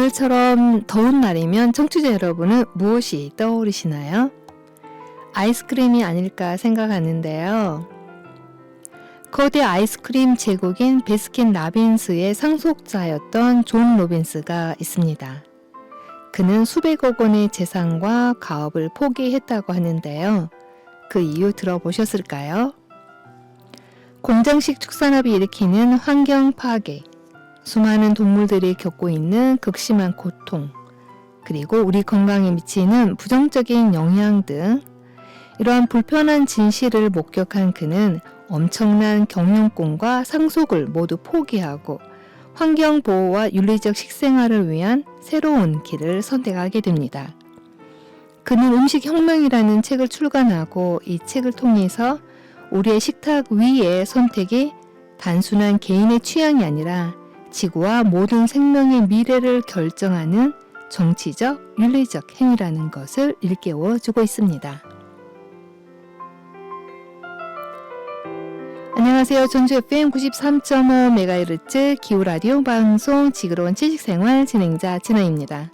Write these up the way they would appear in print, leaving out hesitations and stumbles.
오늘처럼 더운 날이면 청취자 여러분은 무엇이 떠오르시나요? 아이스크림이 아닐까 생각하는데요. 거대 아이스크림 제국인 베스킨 라빈스의 상속자였던 존 로빈스가 있습니다. 그는 수백억 원의 재산과 가업을 포기했다고 하는데요. 그 이유 들어보셨을까요? 공장식 축산업이 일으키는 환경 파괴, 수많은 동물들이 겪고 있는 극심한 고통, 그리고 우리 건강에 미치는 부정적인 영향 등 이러한 불편한 진실을 목격한 그는 엄청난 경영권과 상속을 모두 포기하고 환경보호와 윤리적 식생활을 위한 새로운 길을 선택하게 됩니다. 그는 음식혁명이라는 책을 출간하고 이 책을 통해서 우리의 식탁 위의 선택이 단순한 개인의 취향이 아니라 지구와 모든 생명의 미래를 결정하는 정치적, 윤리적 행위라는 것을 일깨워주고 있습니다. 안녕하세요. 전주 FM 93.5MHz 기후라디오 방송 지구로운 지식생활 진행자 진아입니다.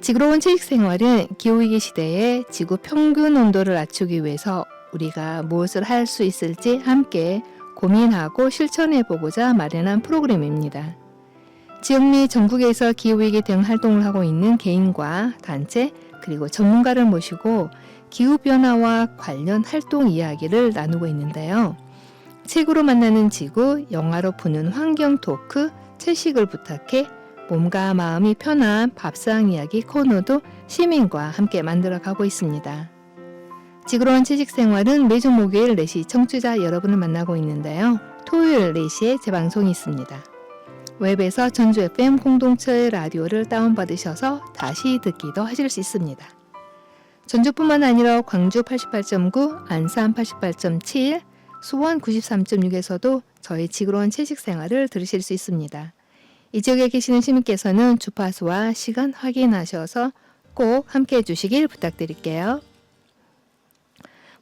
지구로운 지식생활은 기후위기 시대에 지구 평균 온도를 낮추기 위해서 우리가 무엇을 할 수 있을지 함께 고민하고 실천해보고자 마련한 프로그램입니다. 지역 및 전국에서 기후위기 대응 활동을 하고 있는 개인과 단체 그리고 전문가를 모시고 기후변화와 관련 활동 이야기를 나누고 있는데요. 책으로 만나는 지구, 영화로 푸는 환경 토크, 채식을 부탁해 몸과 마음이 편한 밥상 이야기 코너도 시민과 함께 만들어가고 있습니다. 지구로운 채식생활은 매주 목요일 4시 청취자 여러분을 만나고 있는데요. 토요일 4시에 재방송이 있습니다. 웹에서 전주 FM 공동체 라디오를 다운받으셔서 다시 듣기도 하실 수 있습니다. 전주뿐만 아니라 광주 88.9, 안산 88.7, 수원 93.6에서도 저희 지구로운 채식생활을 들으실 수 있습니다. 이 지역에 계시는 시민께서는 주파수와 시간 확인하셔서 꼭 함께 해주시길 부탁드릴게요.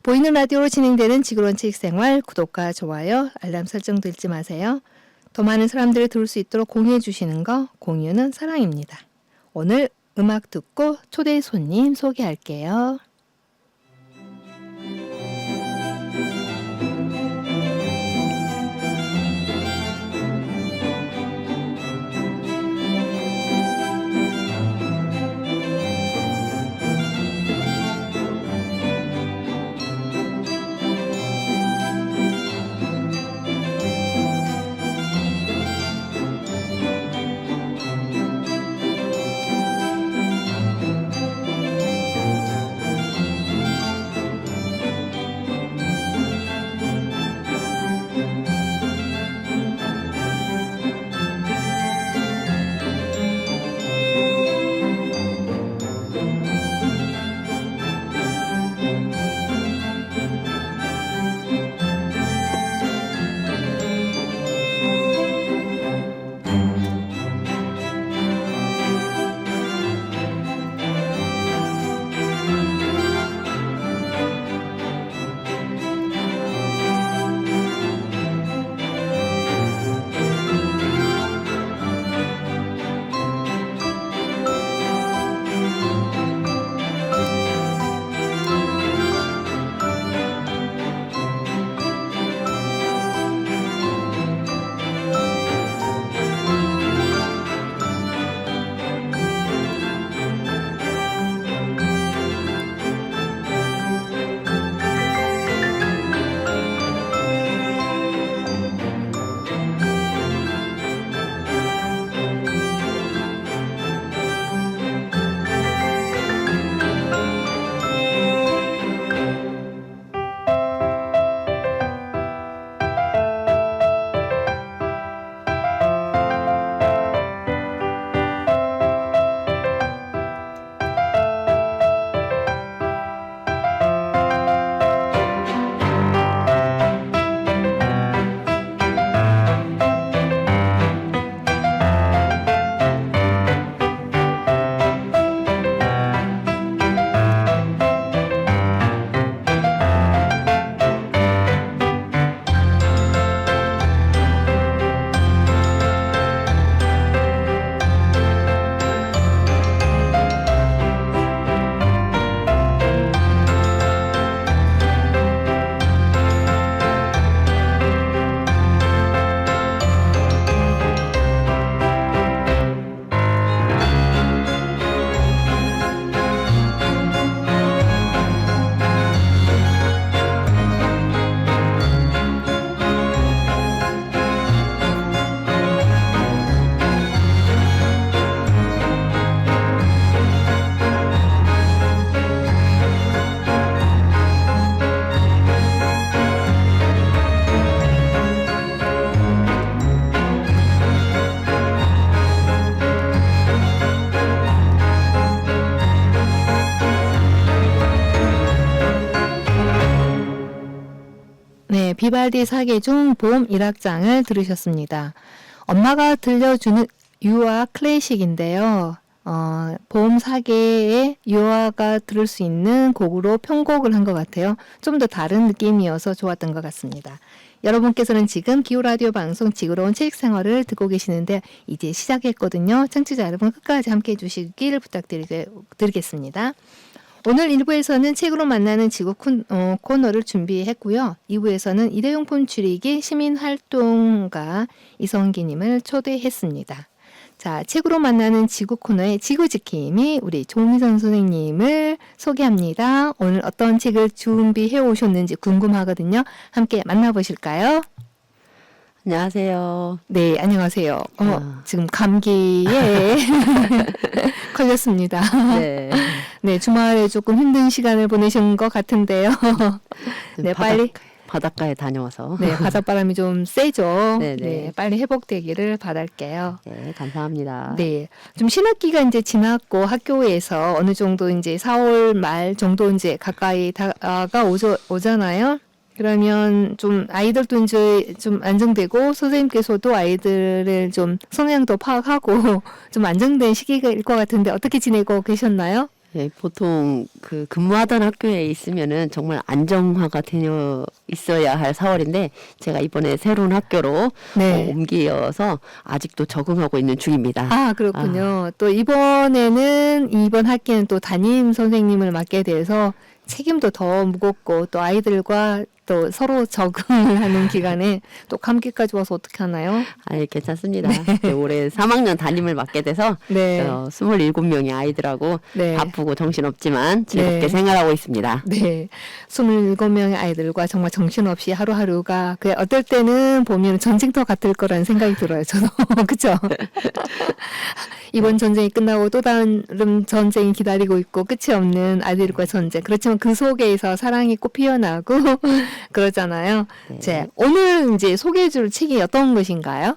보이는 라디오로 진행되는 지구로운 채식생활 구독과 좋아요, 알람 설정도 잊지 마세요. 더 많은 사람들이 들을 수 있도록 공유해 주시는 거, 공유는 사랑입니다. 오늘 음악 듣고 초대 손님 소개할게요. 네, 비발디 사계 중 봄 1악장을 들으셨습니다. 엄마가 들려주는 유아 클래식인데요. 봄 사계의 유아가 들을 수 있는 곡으로 편곡을 한 것 같아요. 좀 더 다른 느낌이어서 좋았던 것 같습니다. 여러분께서는 지금 기후라디오 방송 지구로운 체육생활을 듣고 계시는데 이제 시작했거든요. 청취자 여러분 끝까지 함께해 주시길 부탁드리겠습니다. 오늘 1부에서는 책으로 만나는 지구 코너를 준비했고요. 2부에서는 일회용품 줄이기 시민활동가 이성기님을 초대했습니다. 자, 책으로 만나는 지구 코너의 지구지킴이 우리 조미선 선생님을 소개합니다. 오늘 어떤 책을 준비해 오셨는지 궁금하거든요. 함께 만나보실까요? 안녕하세요. 네, 안녕하세요. 지금 감기에 걸렸습니다. 네. 네, 주말에 조금 힘든 시간을 보내신 것 같은데요. 네, 빨리. 바닷가에 다녀와서. 네, 바닷바람이 좀 세죠. 네네. 네, 빨리 회복되기를 바랄게요. 네, 감사합니다. 네, 좀 신학기가 이제 지났고 학교에서 어느 정도 이제 4월 말 정도 이제 가까이 오잖아요. 그러면 좀 아이들도 이제 좀 안정되고 선생님께서도 아이들을 좀 성향도 파악하고 좀 안정된 시기일 것 같은데 어떻게 지내고 계셨나요? 네, 보통 그 근무하던 학교에 있으면은 정말 안정화가 되어 있어야 할 4월인데 제가 이번에 새로운 학교로 네. 옮겨서 아직도 적응하고 있는 중입니다. 아, 그렇군요. 또 이번 학기는 또 담임 선생님을 맡게 돼서 책임도 더 무겁고 또 아이들과 또 서로 적응을 하는 기간에 또 감기까지 와서 어떻게 하나요? 아니, 괜찮습니다. 네. 올해 3학년 담임을 맡게 돼서 네. 27명의 아이들하고 네. 바쁘고 정신없지만 즐겁게 네. 생활하고 있습니다. 네. 27명의 아이들과 정말 정신없이 하루하루가 어떨 때는 보면 전쟁터 같을 거라는 생각이 들어요. 저도. 그렇죠? 이번 전쟁이 끝나고 또 다른 전쟁이 기다리고 있고 끝이 없는 아이들과 전쟁. 그렇지만 그 속에서 사랑이 꽃 피어나고 그러잖아요. 네. 자, 오늘 이제 소개해줄 책이 어떤 것인가요?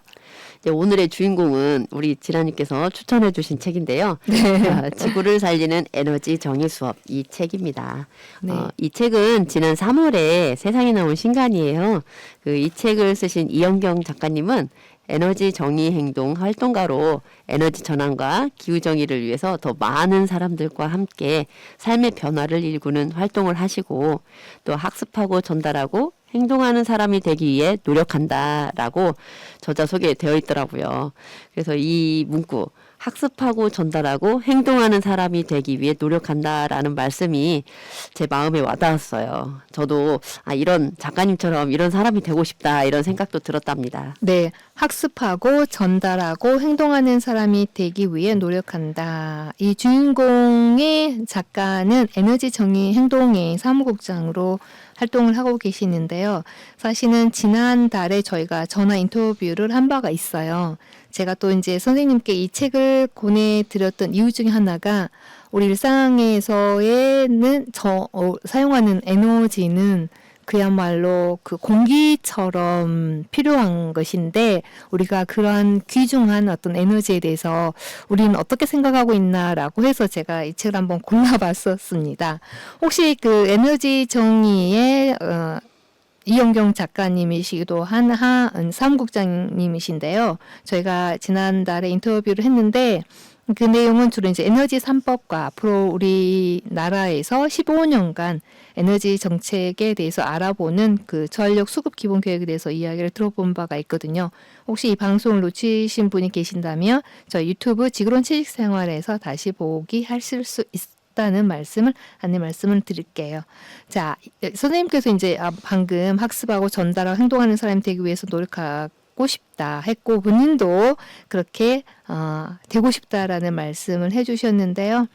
이제 오늘의 주인공은 우리 지라님께서 추천해 주신 책인데요. 네. 지구를 살리는 에너지 정의 수업 이 책입니다. 네. 이 책은 지난 3월에 세상에 나온 신간이에요. 이 책을 쓰신 이영경 작가님은 에너지 정의 행동 활동가로 에너지 전환과 기후 정의를 위해서 더 많은 사람들과 함께 삶의 변화를 일구는 활동을 하시고 또 학습하고 전달하고 행동하는 사람이 되기 위해 노력한다라고 저자 소개에 되어 있더라고요. 그래서 이 문구 학습하고 전달하고 행동하는 사람이 되기 위해 노력한다라는 말씀이 제 마음에 와닿았어요. 저도 이런 작가님처럼 이런 사람이 되고 싶다 이런 생각도 들었답니다. 네, 학습하고 전달하고 행동하는 사람이 되기 위해 노력한다. 이 주인공의 작가는 에너지 정의 행동의 사무국장으로 활동을 하고 계시는데요. 사실은 지난달에 저희가 전화 인터뷰를 한 바가 있어요. 제가 또 이제 선생님께 이 책을 권해드렸던 이유 중에 하나가 우리 일상에서는 사용하는 에너지는 그야말로 그 공기처럼 필요한 것인데 우리가 그러한 귀중한 어떤 에너지에 대해서 우리는 어떻게 생각하고 있나라고 해서 제가 이 책을 한번 골라봤었습니다. 혹시 그 에너지 정의의 이영경 작가님이시기도 한 사무국장님이신데요. 저희가 지난달에 인터뷰를 했는데 그 내용은 주로 이제 에너지 3법과 앞으로 우리나라에서 15년간 에너지 정책에 대해서 알아보는 그 전력 수급 기본 계획에 대해서 이야기를 들어본 바가 있거든요. 혹시 이 방송을 놓치신 분이 계신다면 저희 유튜브 지구론 채식생활에서 다시 보기 하실 수 있다는 안내 말씀을 드릴게요. 자, 선생님께서 이제 방금 학습하고 전달하고 행동하는 사람이 되기 위해서 노력하고 싶다 했고 본인도 그렇게 되고 싶다라는 말씀을 해주셨는데요.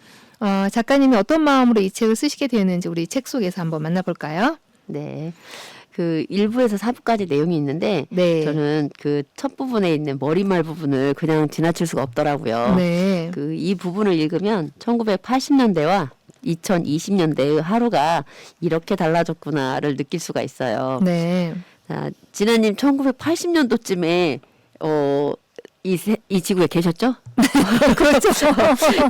작가님이 어떤 마음으로 이 책을 쓰시게 되었는지 우리 책 속에서 한번 만나볼까요? 네. 그 1부에서 4부까지 내용이 있는데 네. 저는 그 첫 부분에 있는 머리말 부분을 그냥 지나칠 수가 없더라고요. 네. 이 부분을 읽으면 1980년대와 2020년대의 하루가 이렇게 달라졌구나를 느낄 수가 있어요. 네. 자, 진아님 1980년도쯤에 이 지구에 계셨죠? 그렇죠.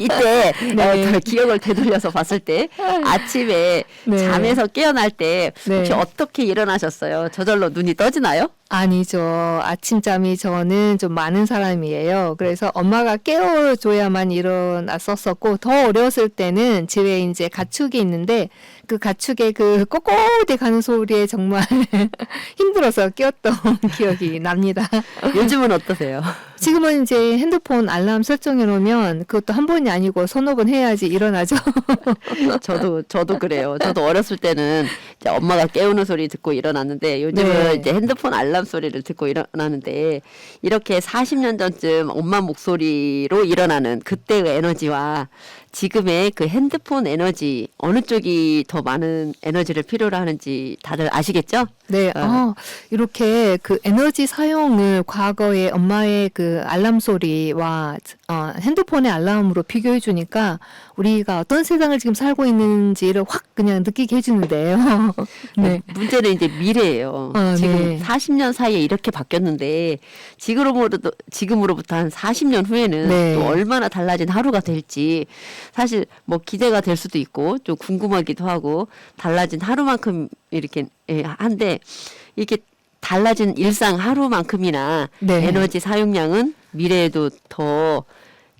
이때 네. 기억을 되돌려서 봤을 때 아침에 네. 잠에서 깨어날 때 혹시 네. 어떻게 일어나셨어요? 저절로 눈이 떠지나요? 아니죠. 아침잠이 저는 좀 많은 사람이에요. 그래서 엄마가 깨워줘야만 일어났었었고, 더 어렸을 때는 집에 이제 가축이 있는데, 그 가축의 그 꼬꼬대 가는 소리에 정말 힘들어서 깨웠던 기억이 납니다. 요즘은 어떠세요? 지금은 이제 핸드폰 알람 설정해 놓으면 그것도 한 번이 아니고 서너 번 해야지 일어나죠. 저도 그래요. 저도 어렸을 때는 이제 엄마가 깨우는 소리 듣고 일어났는데 요즘은 네. 이제 핸드폰 알람 소리를 듣고 일어나는데 이렇게 40년 전쯤 엄마 목소리로 일어나는 그때의 에너지와 지금의 그 핸드폰 에너지 어느 쪽이 더 많은 에너지를 필요로 하는지 다들 아시겠죠? 네, 이렇게 그 에너지 사용을 과거에 엄마의 그 알람 소리와 핸드폰의 알람으로 비교해 주니까 우리가 어떤 세상을 지금 살고 있는지를 확 그냥 느끼게 해주는데요. 네. 문제는 이제 미래예요. 지금 네. 40년 사이에 이렇게 바뀌었는데 지금으로부터 한 40년 후에는 네. 또 얼마나 달라진 하루가 될지 사실 뭐 기대가 될 수도 있고 좀 궁금하기도 하고 달라진 하루만큼 이렇게 한데 이렇게 달라진 일상 하루만큼이나 네. 에너지 사용량은 미래에도 더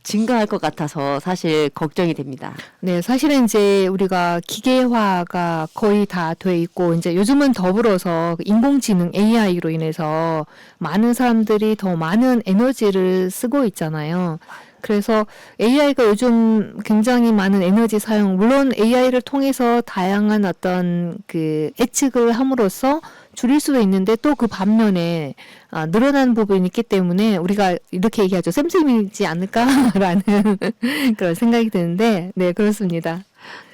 증가할 것 같아서 사실 걱정이 됩니다. 네, 사실은 이제 우리가 기계화가 거의 다 돼 있고, 이제 요즘은 더불어서 인공지능 AI로 인해서 많은 사람들이 더 많은 에너지를 쓰고 있잖아요. 그래서 AI가 요즘 굉장히 많은 에너지 사용, 물론 AI를 통해서 다양한 어떤 그 예측을 함으로써 줄일 수도 있는데 또 그 반면에 늘어나는 부분이 있기 때문에 우리가 이렇게 얘기하죠. 쌤쌤이지 않을까라는 그런 생각이 드는데, 네, 그렇습니다.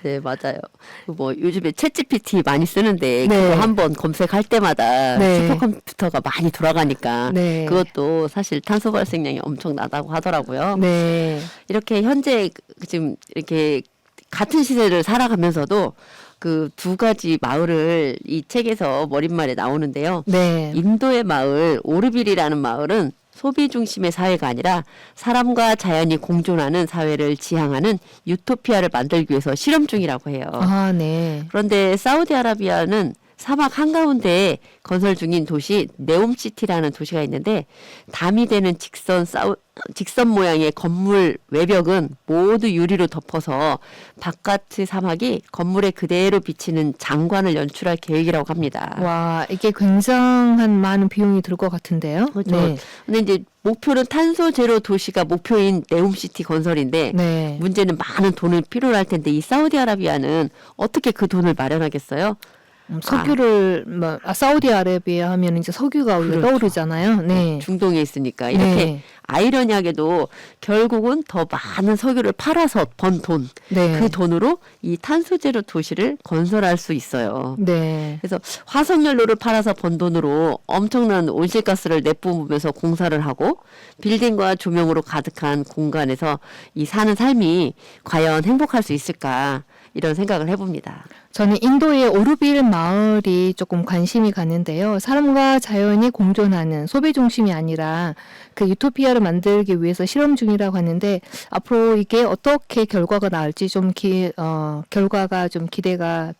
네, 맞아요. 뭐 요즘에 챗GPT 많이 쓰는데 네. 그거 한번 검색할 때마다 네. 슈퍼컴퓨터가 많이 돌아가니까 네. 그것도 사실 탄소 발생량이 엄청나다고 하더라고요. 네. 이렇게 현재 지금 이렇게 같은 시대를 살아가면서도 그 두 가지 마을을 이 책에서 머릿말에 나오는데요. 네. 인도의 마을 오르빌이라는 마을은 소비 중심의 사회가 아니라 사람과 자연이 공존하는 사회를 지향하는 유토피아를 만들기 위해서 실험 중이라고 해요. 아, 네. 그런데 사우디아라비아는 사막 한가운데에 건설 중인 도시 네옴시티라는 도시가 있는데 담이 되는 직선 모양의 건물 외벽은 모두 유리로 덮어서 바깥의 사막이 건물에 그대로 비치는 장관을 연출할 계획이라고 합니다. 와, 이게 굉장한 많은 비용이 들 것 같은데요. 그렇죠. 네. 근데 이제 목표는 탄소 제로 도시가 목표인 네옴시티 건설인데 네. 문제는 많은 돈을 필요로 할 텐데 이 사우디아라비아는 어떻게 그 돈을 마련하겠어요? 석유를 사우디아라비아 하면 이제 석유가 우리가 그렇죠. 떠오르잖아요. 네. 중동에 있으니까 이렇게 네. 아이러니하게도 결국은 더 많은 석유를 팔아서 번 돈, 네. 그 돈으로 이 탄소 제로 도시를 건설할 수 있어요. 네. 그래서 화석연료를 팔아서 번 돈으로 엄청난 온실가스를 내뿜으면서 공사를 하고 빌딩과 조명으로 가득한 공간에서 이 사는 삶이 과연 행복할 수 있을까 이런 생각을 해봅니다. 저는 인도의 오르빌 마을이 조금 관심이 가는데요. 사람과 자연이 공존하는 소비 중심이 아니라 그 유토피아를 만들기 위해서 실험 중이라고 하는데 앞으로 이게 어떻게 결과가 나올지 좀 결과가 좀 기대가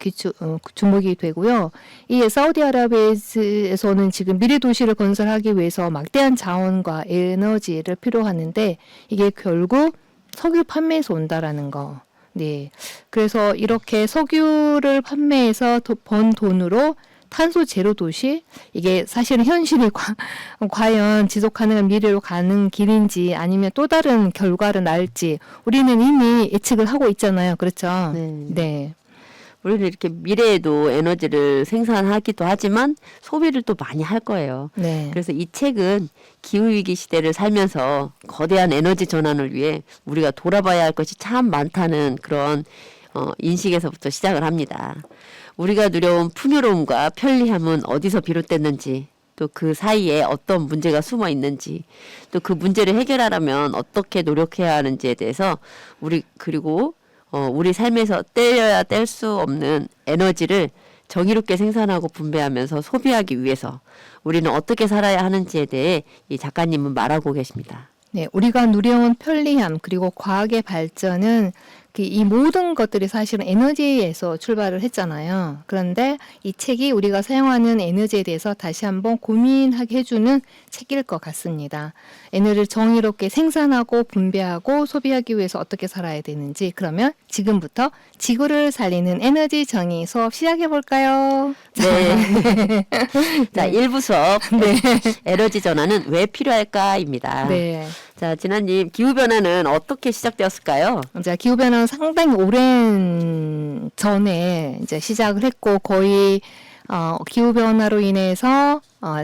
주목이 되고요. 이 사우디아라비아에서는 지금 미래 도시를 건설하기 위해서 막대한 자원과 에너지를 필요하는데 이게 결국 석유 판매에서 온다라는 거. 네. 그래서 이렇게 석유를 판매해서 번 돈으로 탄소 제로 도시, 이게 사실은 현실이 과연 지속 가능한 미래로 가는 길인지 아니면 또 다른 결과를 낳을지 우리는 이미 예측을 하고 있잖아요. 그렇죠? 네. 네. 우리는 이렇게 미래에도 에너지를 생산하기도 하지만 소비를 또 많이 할 거예요. 네. 그래서 이 책은 기후위기 시대를 살면서 거대한 에너지 전환을 위해 우리가 돌아봐야 할 것이 참 많다는 그런 인식에서부터 시작을 합니다. 우리가 누려온 풍요로움과 편리함은 어디서 비롯됐는지 또 그 사이에 어떤 문제가 숨어 있는지 또 그 문제를 해결하려면 어떻게 노력해야 하는지에 대해서 그리고 우리 삶에서 떼려야 뗄 수 없는 에너지를 정의롭게 생산하고 분배하면서 소비하기 위해서 우리는 어떻게 살아야 하는지에 대해 이 작가님은 말하고 계십니다. 네, 우리가 누려온 편리함 그리고 과학의 발전은 이 모든 것들이 사실은 에너지에서 출발을 했잖아요. 그런데 이 책이 우리가 사용하는 에너지에 대해서 다시 한번 고민하게 해주는 책일 것 같습니다. 에너지를 정의롭게 생산하고 분배하고 소비하기 위해서 어떻게 살아야 되는지, 그러면 지금부터 지구를 살리는 에너지 정의 수업 시작해 볼까요? 네. 자, 네. 1부 수업. 네. 에너지 전환은 왜 필요할까입니다. 네. 자, 진아님, 기후변화는 어떻게 시작되었을까요? 이제 기후변화는 상당히 오랜 전에 이제 시작을 했고, 거의 기후변화로 인해서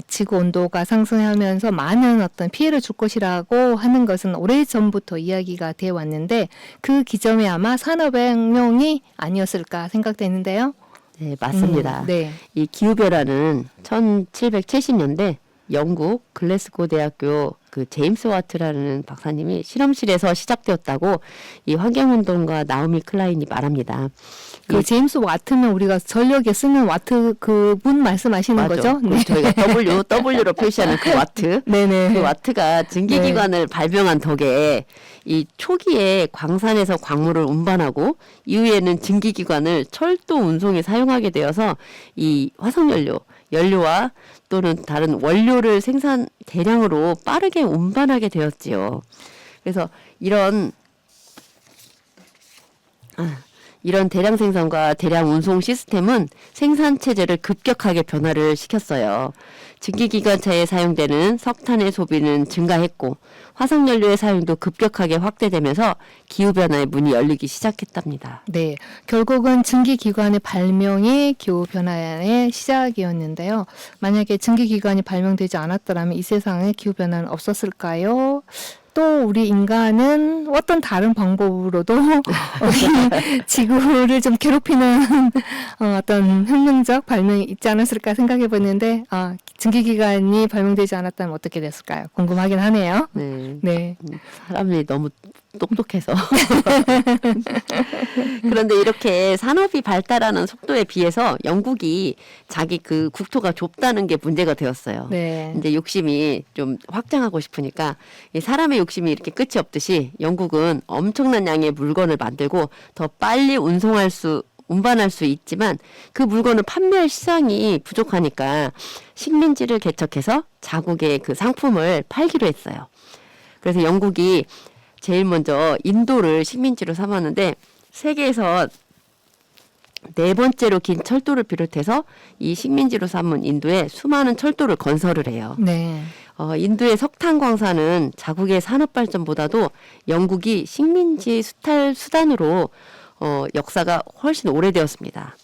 지구 온도가 상승하면서 많은 어떤 피해를 줄 것이라고 하는 것은 오래 전부터 이야기가 되어 왔는데, 그 기점이 아마 산업혁명이 아니었을까 생각되는데요. 네, 맞습니다. 네. 이 기후변화는 1770년대 영국 글래스고 대학교 그 제임스 와트라는 박사님이 실험실에서 시작되었다고 이 환경운동가 나오미 클라인이 말합니다. 그 제임스 와트는 우리가 전력에 쓰는 와트 그분 말씀하시는 맞아. 거죠? 그 저희가 W로 표시하는 그 와트. 네네. 그 와트가 증기기관을 발명한 덕에 이 초기에 광산에서 광물을 운반하고 이후에는 증기기관을 철도 운송에 사용하게 되어서 이 연료와 또는 다른 원료를 대량으로 빠르게 운반하게 되었지요. 그래서 이런 대량 생산과 대량 운송 시스템은 생산 체제를 급격하게 변화를 시켰어요. 증기기관차에 사용되는 석탄의 소비는 증가했고 화석연료의 사용도 급격하게 확대되면서 기후변화의 문이 열리기 시작했답니다. 네, 결국은 증기기관의 발명이 기후변화의 시작이었는데요. 만약에 증기기관이 발명되지 않았더라면 이 세상에 기후변화는 없었을까요? 또 우리 인간은 어떤 다른 방법으로도 우리 지구를 좀 괴롭히는 어떤 혁명적 발명이 있지 않았을까 생각해 보는데 증기기관이 발명되지 않았다면 어떻게 됐을까요? 궁금하긴 하네요. 네. 네. 사람이 너무 똑똑해서. 그런데 이렇게 산업이 발달하는 속도에 비해서 영국이 자기 그 국토가 좁다는 게 문제가 되었어요. 네. 이제 욕심이 좀 확장하고 싶으니까 이 사람의 욕심이 이렇게 끝이 없듯이 영국은 엄청난 양의 물건을 만들고 더 빨리 운반할 수 있지만 그 물건을 판매할 시장이 부족하니까 식민지를 개척해서 자국의 그 상품을 팔기로 했어요. 그래서 영국이 제일 먼저 인도를 식민지로 삼았는데 세계에서 네 번째로 긴 철도를 비롯해서 이 식민지로 삼은 인도에 수많은 철도를 건설을 해요. 네. 인도의 석탄 광산은 자국의 산업 발전보다도 영국이 식민지 수단으로 역사가 훨씬 오래되었습니다.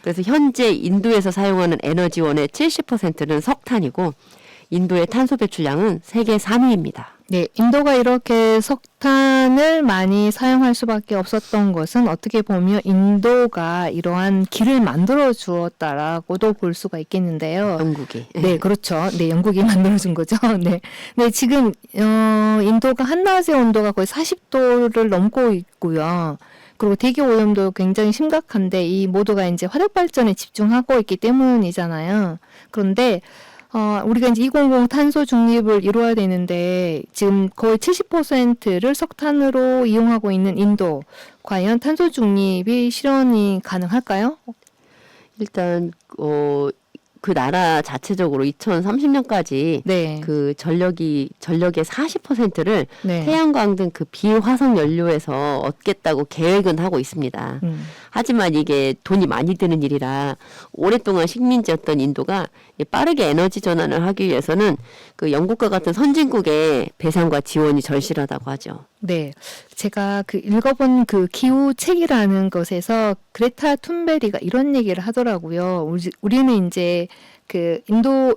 그래서 현재 인도에서 사용하는 에너지원의 70%는 석탄이고 인도의 탄소 배출량은 세계 3위입니다. 네, 인도가 이렇게 석탄을 많이 사용할 수밖에 없었던 것은 어떻게 보면 인도가 이러한 길을 만들어 주었다라고도 볼 수가 있겠는데요. 영국이. 네, 그렇죠. 네, 영국이 만들어 준 거죠. 네. 네, 지금 인도가 한낮의 온도가 거의 40도를 넘고 있고요. 그리고 대기 오염도 굉장히 심각한데 이 모두가 이제 화력 발전에 집중하고 있기 때문이잖아요. 그런데 우리가 이제 2050 탄소 중립을 이루어야 되는데 지금 거의 70%를 석탄으로 이용하고 있는 인도. 과연 탄소 중립이 실현이 가능할까요? 일단 그 나라 자체적으로 2030년까지 네. 그 전력의 40%를 네. 태양광 등 그 비화석 연료에서 얻겠다고 계획은 하고 있습니다. 하지만 이게 돈이 많이 드는 일이라 오랫동안 식민지였던 인도가 빠르게 에너지 전환을 하기 위해서는 그 영국과 같은 선진국의 배상과 지원이 절실하다고 하죠. 네. 제가 읽어본 그 기후 책이라는 것에서 그레타 툰베리가 이런 얘기를 하더라고요. 우리는 이제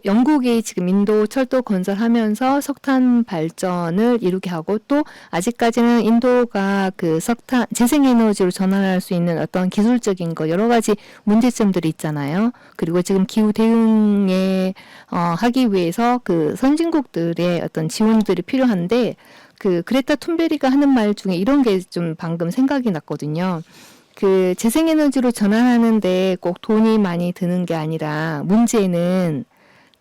영국이 지금 인도 철도 건설하면서 석탄 발전을 이루게 하고 또 아직까지는 인도가 그 석탄 재생에너지로 전환할 수 있는 어떤 기술적인 여러 가지 문제점들이 있잖아요. 그리고 지금 기후 대응에 하기 위해서 그 선진국들의 어떤 지원들이 필요한데 그 그레타 툰베리가 하는 말 중에 이런 게 좀 방금 생각이 났거든요. 그 재생에너지로 전환하는데 꼭 돈이 많이 드는 게 아니라 문제는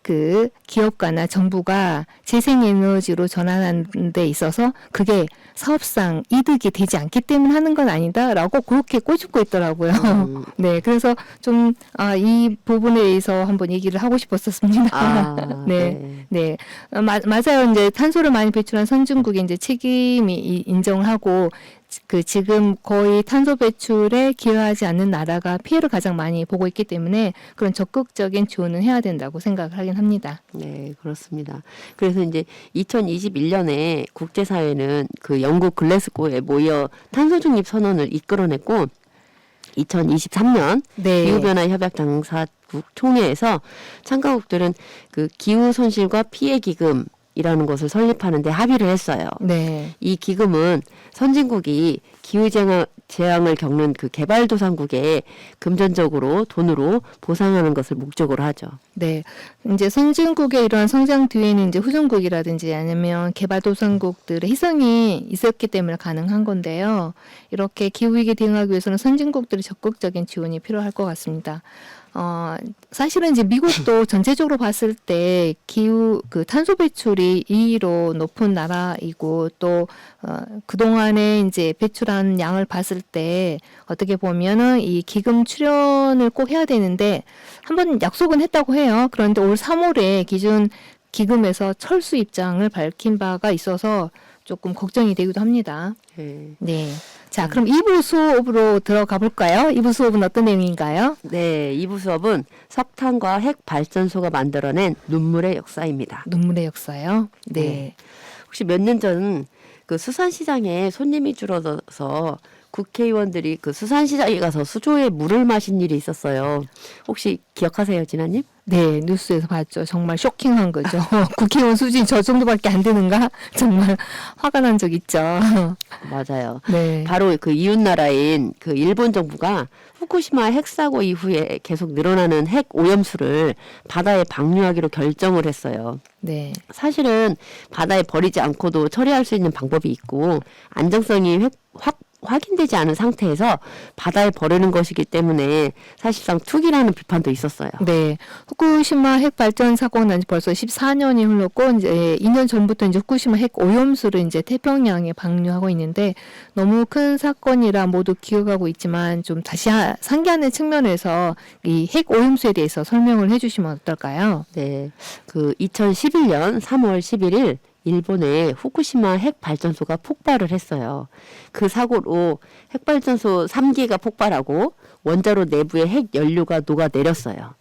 그 기업가나 정부가 재생에너지로 전환하는 데 있어서 그게 사업상 이득이 되지 않기 때문에 하는 건 아니다라고 그렇게 꼬집고 있더라고요. 네, 그래서 좀 이 부분에 대해서 한번 얘기를 하고 싶었었습니다. 네, 네, 맞아요. 이제 탄소를 많이 배출한 선진국에 이제 책임이 인정을 하고 그 지금 거의 탄소 배출에 기여하지 않는 나라가 피해를 가장 많이 보고 있기 때문에 그런 적극적인 지원은 해야 된다고 생각을 하긴 합니다. 네, 그렇습니다. 그래서 이제 2021년에 국제사회는 그 영국 글래스고에 모여 탄소 중립 선언을 이끌어냈고 2023년 네. 기후변화 협약 당사국 총회에서 참가국들은 그 기후 손실과 피해 기금이라는 것을 설립하는데 합의를 했어요. 네. 이 기금은 선진국이 기후 재앙을 겪는 그 개발도상국에 금전적으로 돈으로 보상하는 것을 목적으로 하죠. 네. 이제 선진국의 이러한 성장 뒤에는 이제 후진국이라든지 아니면 개발도상국들의 희생이 있었기 때문에 가능한 건데요. 이렇게 기후위기에 대응하기 위해서는 선진국들의 적극적인 지원이 필요할 것 같습니다. 사실은 이제 미국도 전체적으로 봤을 때 기후 그 탄소 배출이 2위로 높은 나라이고 또 그동안에 이제 배출한 양을 봤을 때 어떻게 보면은 이 기금 출연을 꼭 해야 되는데 한번 약속은 했다고 해요. 그런데 올 3월에 기준 기금에서 철수 입장을 밝힌 바가 있어서 조금 걱정이 되기도 합니다. 네. 자, 그럼 2부 수업으로 들어가 볼까요? 2부 수업은 어떤 내용인가요? 네, 2부 수업은 석탄과 핵 발전소가 만들어낸 눈물의 역사입니다. 눈물의 역사요? 네. 혹시 몇 년 전 그 수산시장에 손님이 줄어들어서 국회의원들이 그 수산시장에 가서 수조에 물을 마신 일이 있었어요. 혹시 기억하세요, 진아님? 네, 뉴스에서 봤죠. 정말 쇼킹한 거죠. 국회의원 수준이 저 정도밖에 안 되는가? 정말 화가 난 적 있죠. 맞아요. 네. 바로 그 이웃 나라인 그 일본 정부가 후쿠시마 핵사고 이후에 계속 늘어나는 핵 오염수를 바다에 방류하기로 결정을 했어요. 네. 사실은 바다에 버리지 않고도 처리할 수 있는 방법이 있고 안정성이 확인되지 않은 상태에서 바다에 버리는 것이기 때문에 사실상 투기라는 비판도 있었어요. 네. 후쿠시마 핵 발전 사고가 난 지 벌써 14년이 흘렀고 이제 2년 전부터 이제 후쿠시마 핵 오염수를 이제 태평양에 방류하고 있는데 너무 큰 사건이라 모두 기억하고 있지만 좀 다시 상기하는 측면에서 이 핵 오염수에 대해서 설명을 해 주시면 어떨까요? 네. 그 2011년 3월 11일 일본의 후쿠시마 핵 발전소가 폭발을 했어요. 그 사고로 핵 발전소 3기가 폭발하고 원자로 내부에 핵 연료가 녹아내렸어요.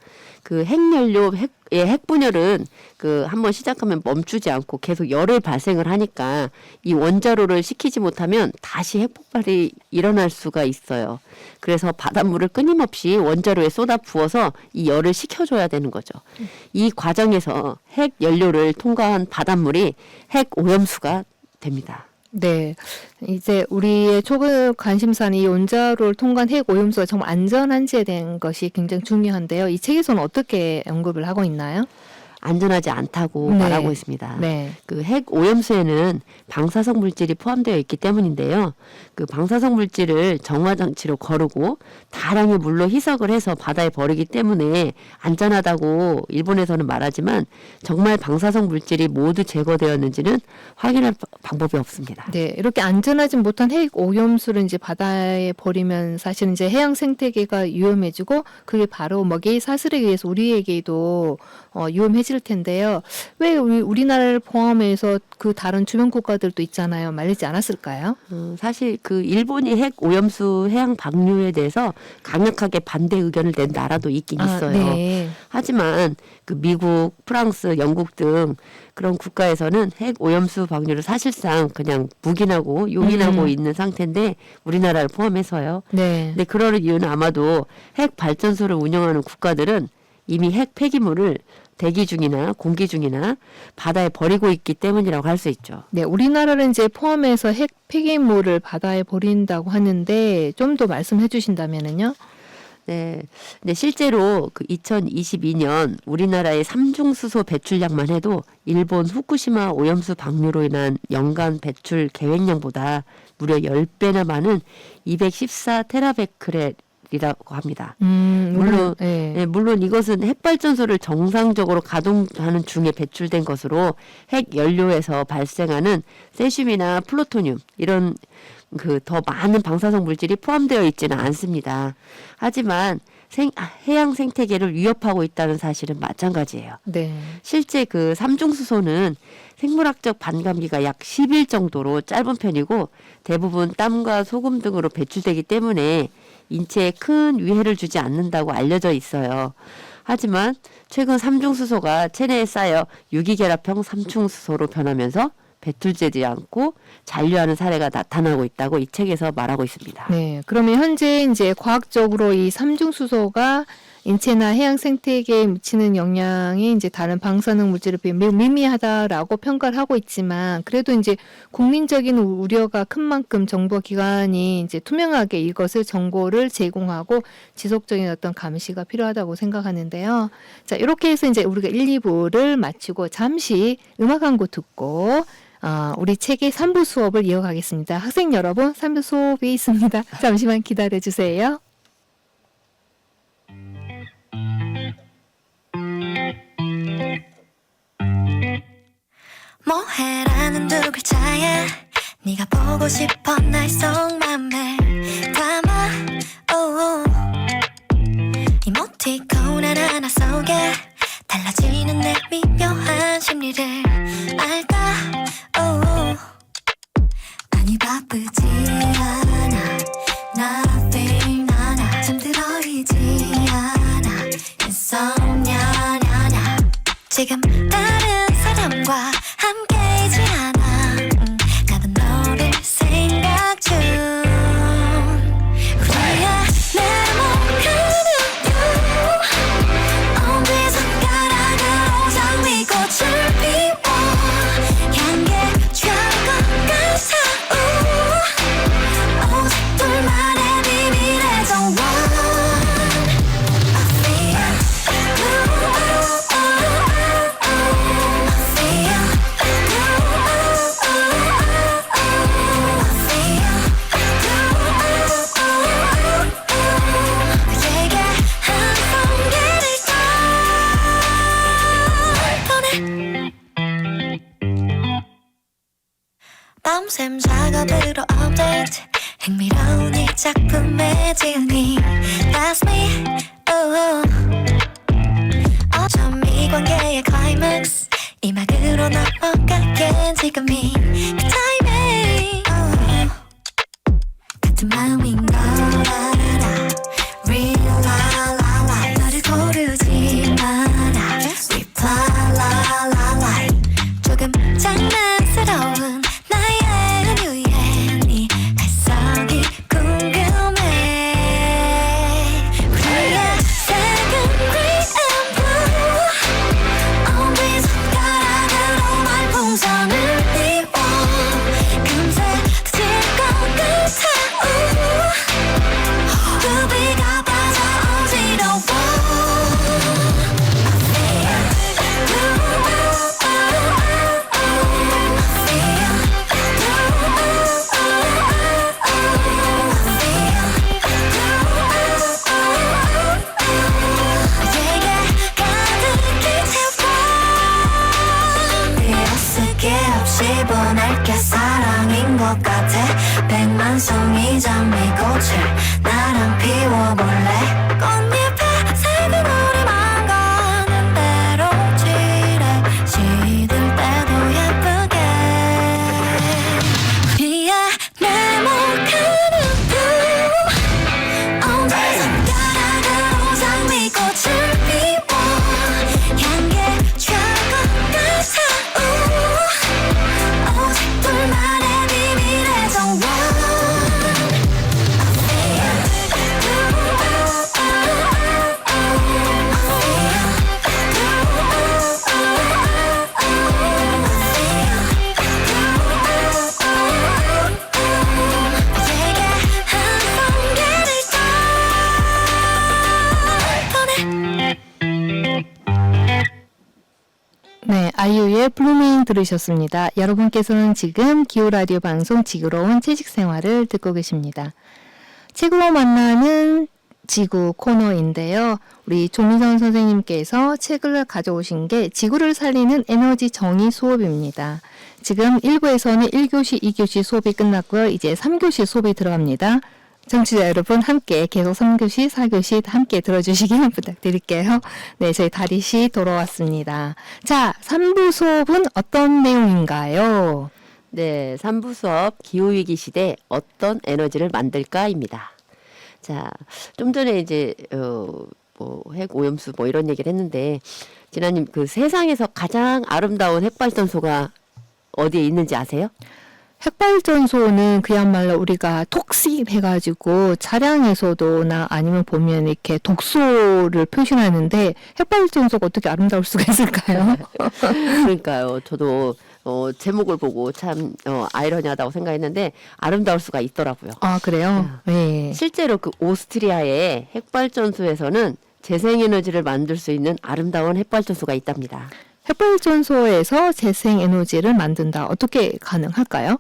그 핵연료 핵 분열은 그 한번 시작하면 멈추지 않고 계속 열을 발생을 하니까 이 원자로를 식히지 못하면 다시 핵폭발이 일어날 수가 있어요. 그래서 바닷물을 끊임없이 원자로에 쏟아 부어서 이 열을 식혀줘야 되는 거죠. 이 과정에서 핵 연료를 통과한 바닷물이 핵 오염수가 됩니다. 네. 이제 우리의 초급 관심사는 이 원자로를 통과한 핵 오염수가 정말 안전한지에 대한 것이 굉장히 중요한데요. 이 책에서는 어떻게 언급을 하고 있나요? 안전하지 않다고 네. 말하고 있습니다. 네. 그 핵 오염수에는 방사성 물질이 포함되어 있기 때문인데요. 그 방사성 물질을 정화 장치로 거르고 다량의 물로 희석을 해서 바다에 버리기 때문에 안전하다고 일본에서는 말하지만 정말 방사성 물질이 모두 제거되었는지는 확인할 방법이 없습니다. 네, 이렇게 안전하지 못한 핵 오염수를 이제 바다에 버리면 사실 이제 해양 생태계가 위험해지고 그게 바로 먹이 사슬에 의해서 우리에게도 위험해질 텐데요. 왜 우리나라를 포함해서 그 다른 주변 국가들도 있잖아요. 말리지 않았을까요? 사실 그 일본이 핵 오염수 해양 방류에 대해서 강력하게 반대 의견을 낸 나라도 있긴 있어요. 네. 하지만 그 미국, 프랑스, 영국 등 그런 국가에서는 핵 오염수 방류를 사실상 그냥 묵인하고 용인하고 있는 상태인데 우리나라를 포함해서요. 네. 근데 그럴 이유는 아마도 핵 발전소를 운영하는 국가들은 이미 핵 폐기물을 대기 중이나 공기 중이나 바다에 버리고 있기 때문이라고 할 수 있죠. 네, 우리나라를 이제 포함해서 핵 폐기물을 바다에 버린다고 하는데 좀 더 말씀해 주신다면은요? 네. 근데 실제로 그 2022년 우리나라의 삼중수소 배출량만 해도 일본 후쿠시마 오염수 방류로 인한 연간 배출 계획량보다 무려 10배나 많은 214 테라베크렐 발전소이라고 합니다. 물론 물론 이것은 핵발전소를 정상적으로 가동하는 중에 배출된 것으로 핵 연료에서 발생하는 세슘이나 플루토늄 이런 그 더 많은 방사성 물질이 포함되어 있지는 않습니다. 하지만 해양 생태계를 위협하고 있다는 사실은 마찬가지예요. 네. 실제 그 삼중수소는 생물학적 반감기가 약 10일 정도로 짧은 편이고 대부분 땀과 소금 등으로 배출되기 때문에 인체에 큰 위해를 주지 않는다고 알려져 있어요. 하지만 최근 삼중수소가 체내에 쌓여 유기결합형 삼중수소로 변하면서 배출되지 않고 잔류하는 사례가 나타나고 있다고 이 책에서 말하고 있습니다. 네. 그러면 현재 이제 과학적으로 이 삼중수소가 인체나 해양 생태계에 미치는 영향이 이제 다른 방사능 물질에 비해 매우 미미하다라고 평가를 하고 있지만 그래도 이제 국민적인 우려가 큰 만큼 정부 기관이 이제 투명하게 이것을 정보를 제공하고 지속적인 어떤 감시가 필요하다고 생각하는데요. 자, 이렇게 해서 이제 우리가 1, 2부를 마치고 잠시 음악 한 곡 듣고 우리 책의 3부 수업을 이어가겠습니다. 학생 여러분, 3부 수업이 있습니다. 잠시만 기다려 주세요. 뭐해라는 두 글자에 네가 보고 싶어 날 속맘을 담아 이모티콘 하나하나 속에 달라지는 내 미묘한 심리를 알까 아니 바쁘지 않아 Nothing 나나 잠들어 있지 않아 Insomnia 나나 지금 다른 사람과 함께이지 않아 나도 너를 생각 중 우리의 네모가는 엄지 손가락으로 장미꽃을 피워 향기에 취할 것 같아 오직 둘만의 비밀의 정원 밤샘 작업으로 업데이트 흥미로운 이 작품의 지은이 That's me 어쩜 이 관계의 클라이맥스 이 막으로 넘어가게 지금이 그 타이밍 같은 마음인 걸 알아 Real la la la 너를 고르지 마라 Reply la la la 조금 장난스러운 나의 은유에 네 발성이 궁금해 우리의 second green and blue 엄지 손가락으로 말풍선을 띄워 금세 터질 것 같아 루비가 빠져 어지러워 보낼게 사랑인 것 같아 백만 송이 장미꽃을 나랑 피워볼래 꽃잎에 색은 우리만 가는 대로 칠해 시들 때도 예쁘게 우리의 네모가는 엄지 손가락으로 장미꽃을 피워 향기에 취할 것 같아 오직 둘만의 비밀의 정원 내게 한 번개를 보내 네, 아이유의 블루밍 들으셨습니다. 여러분께서는 지금 기호라디오 방송 지구로운 채식생활을 듣고 계십니다. 책으로 만나는 지구 코너인데요. 우리 조민선 선생님께서 책을 가져오신 게 지구를 살리는 에너지 정의 수업입니다. 지금 1부에서는 1교시, 2교시 수업이 끝났고요. 이제 3교시 수업이 들어갑니다. 청취자 여러분 함께 계속 3교시, 4교시 함께 들어주시길 부탁드릴게요. 네, 저희 다리씨 돌아왔습니다. 자, 3부 수업은 어떤 내용인가요? 네, 3부 수업 기후위기 시대 어떤 에너지를 만들까입니다. 자, 좀 전에 이제 핵 오염수 뭐 이런 얘기를 했는데 진아님 그 세상에서 가장 아름다운 핵발전소가 어디에 있는지 아세요? 핵발전소는 그야말로 우리가 톡식 해가지고 차량에서도나 아니면 보면 이렇게 독소를 표시하는데 핵발전소가 어떻게 아름다울 수가 있을까요? 그러니까요. 저도 제목을 보고 참 아이러니하다고 생각했는데 아름다울 수가 있더라고요. 아, 그래요? 네. 실제로 그 오스트리아의 핵발전소에서는 재생에너지를 만들 수 있는 아름다운 핵발전소가 있답니다. 핵발전소에서 재생에너지를 만든다. 어떻게 가능할까요?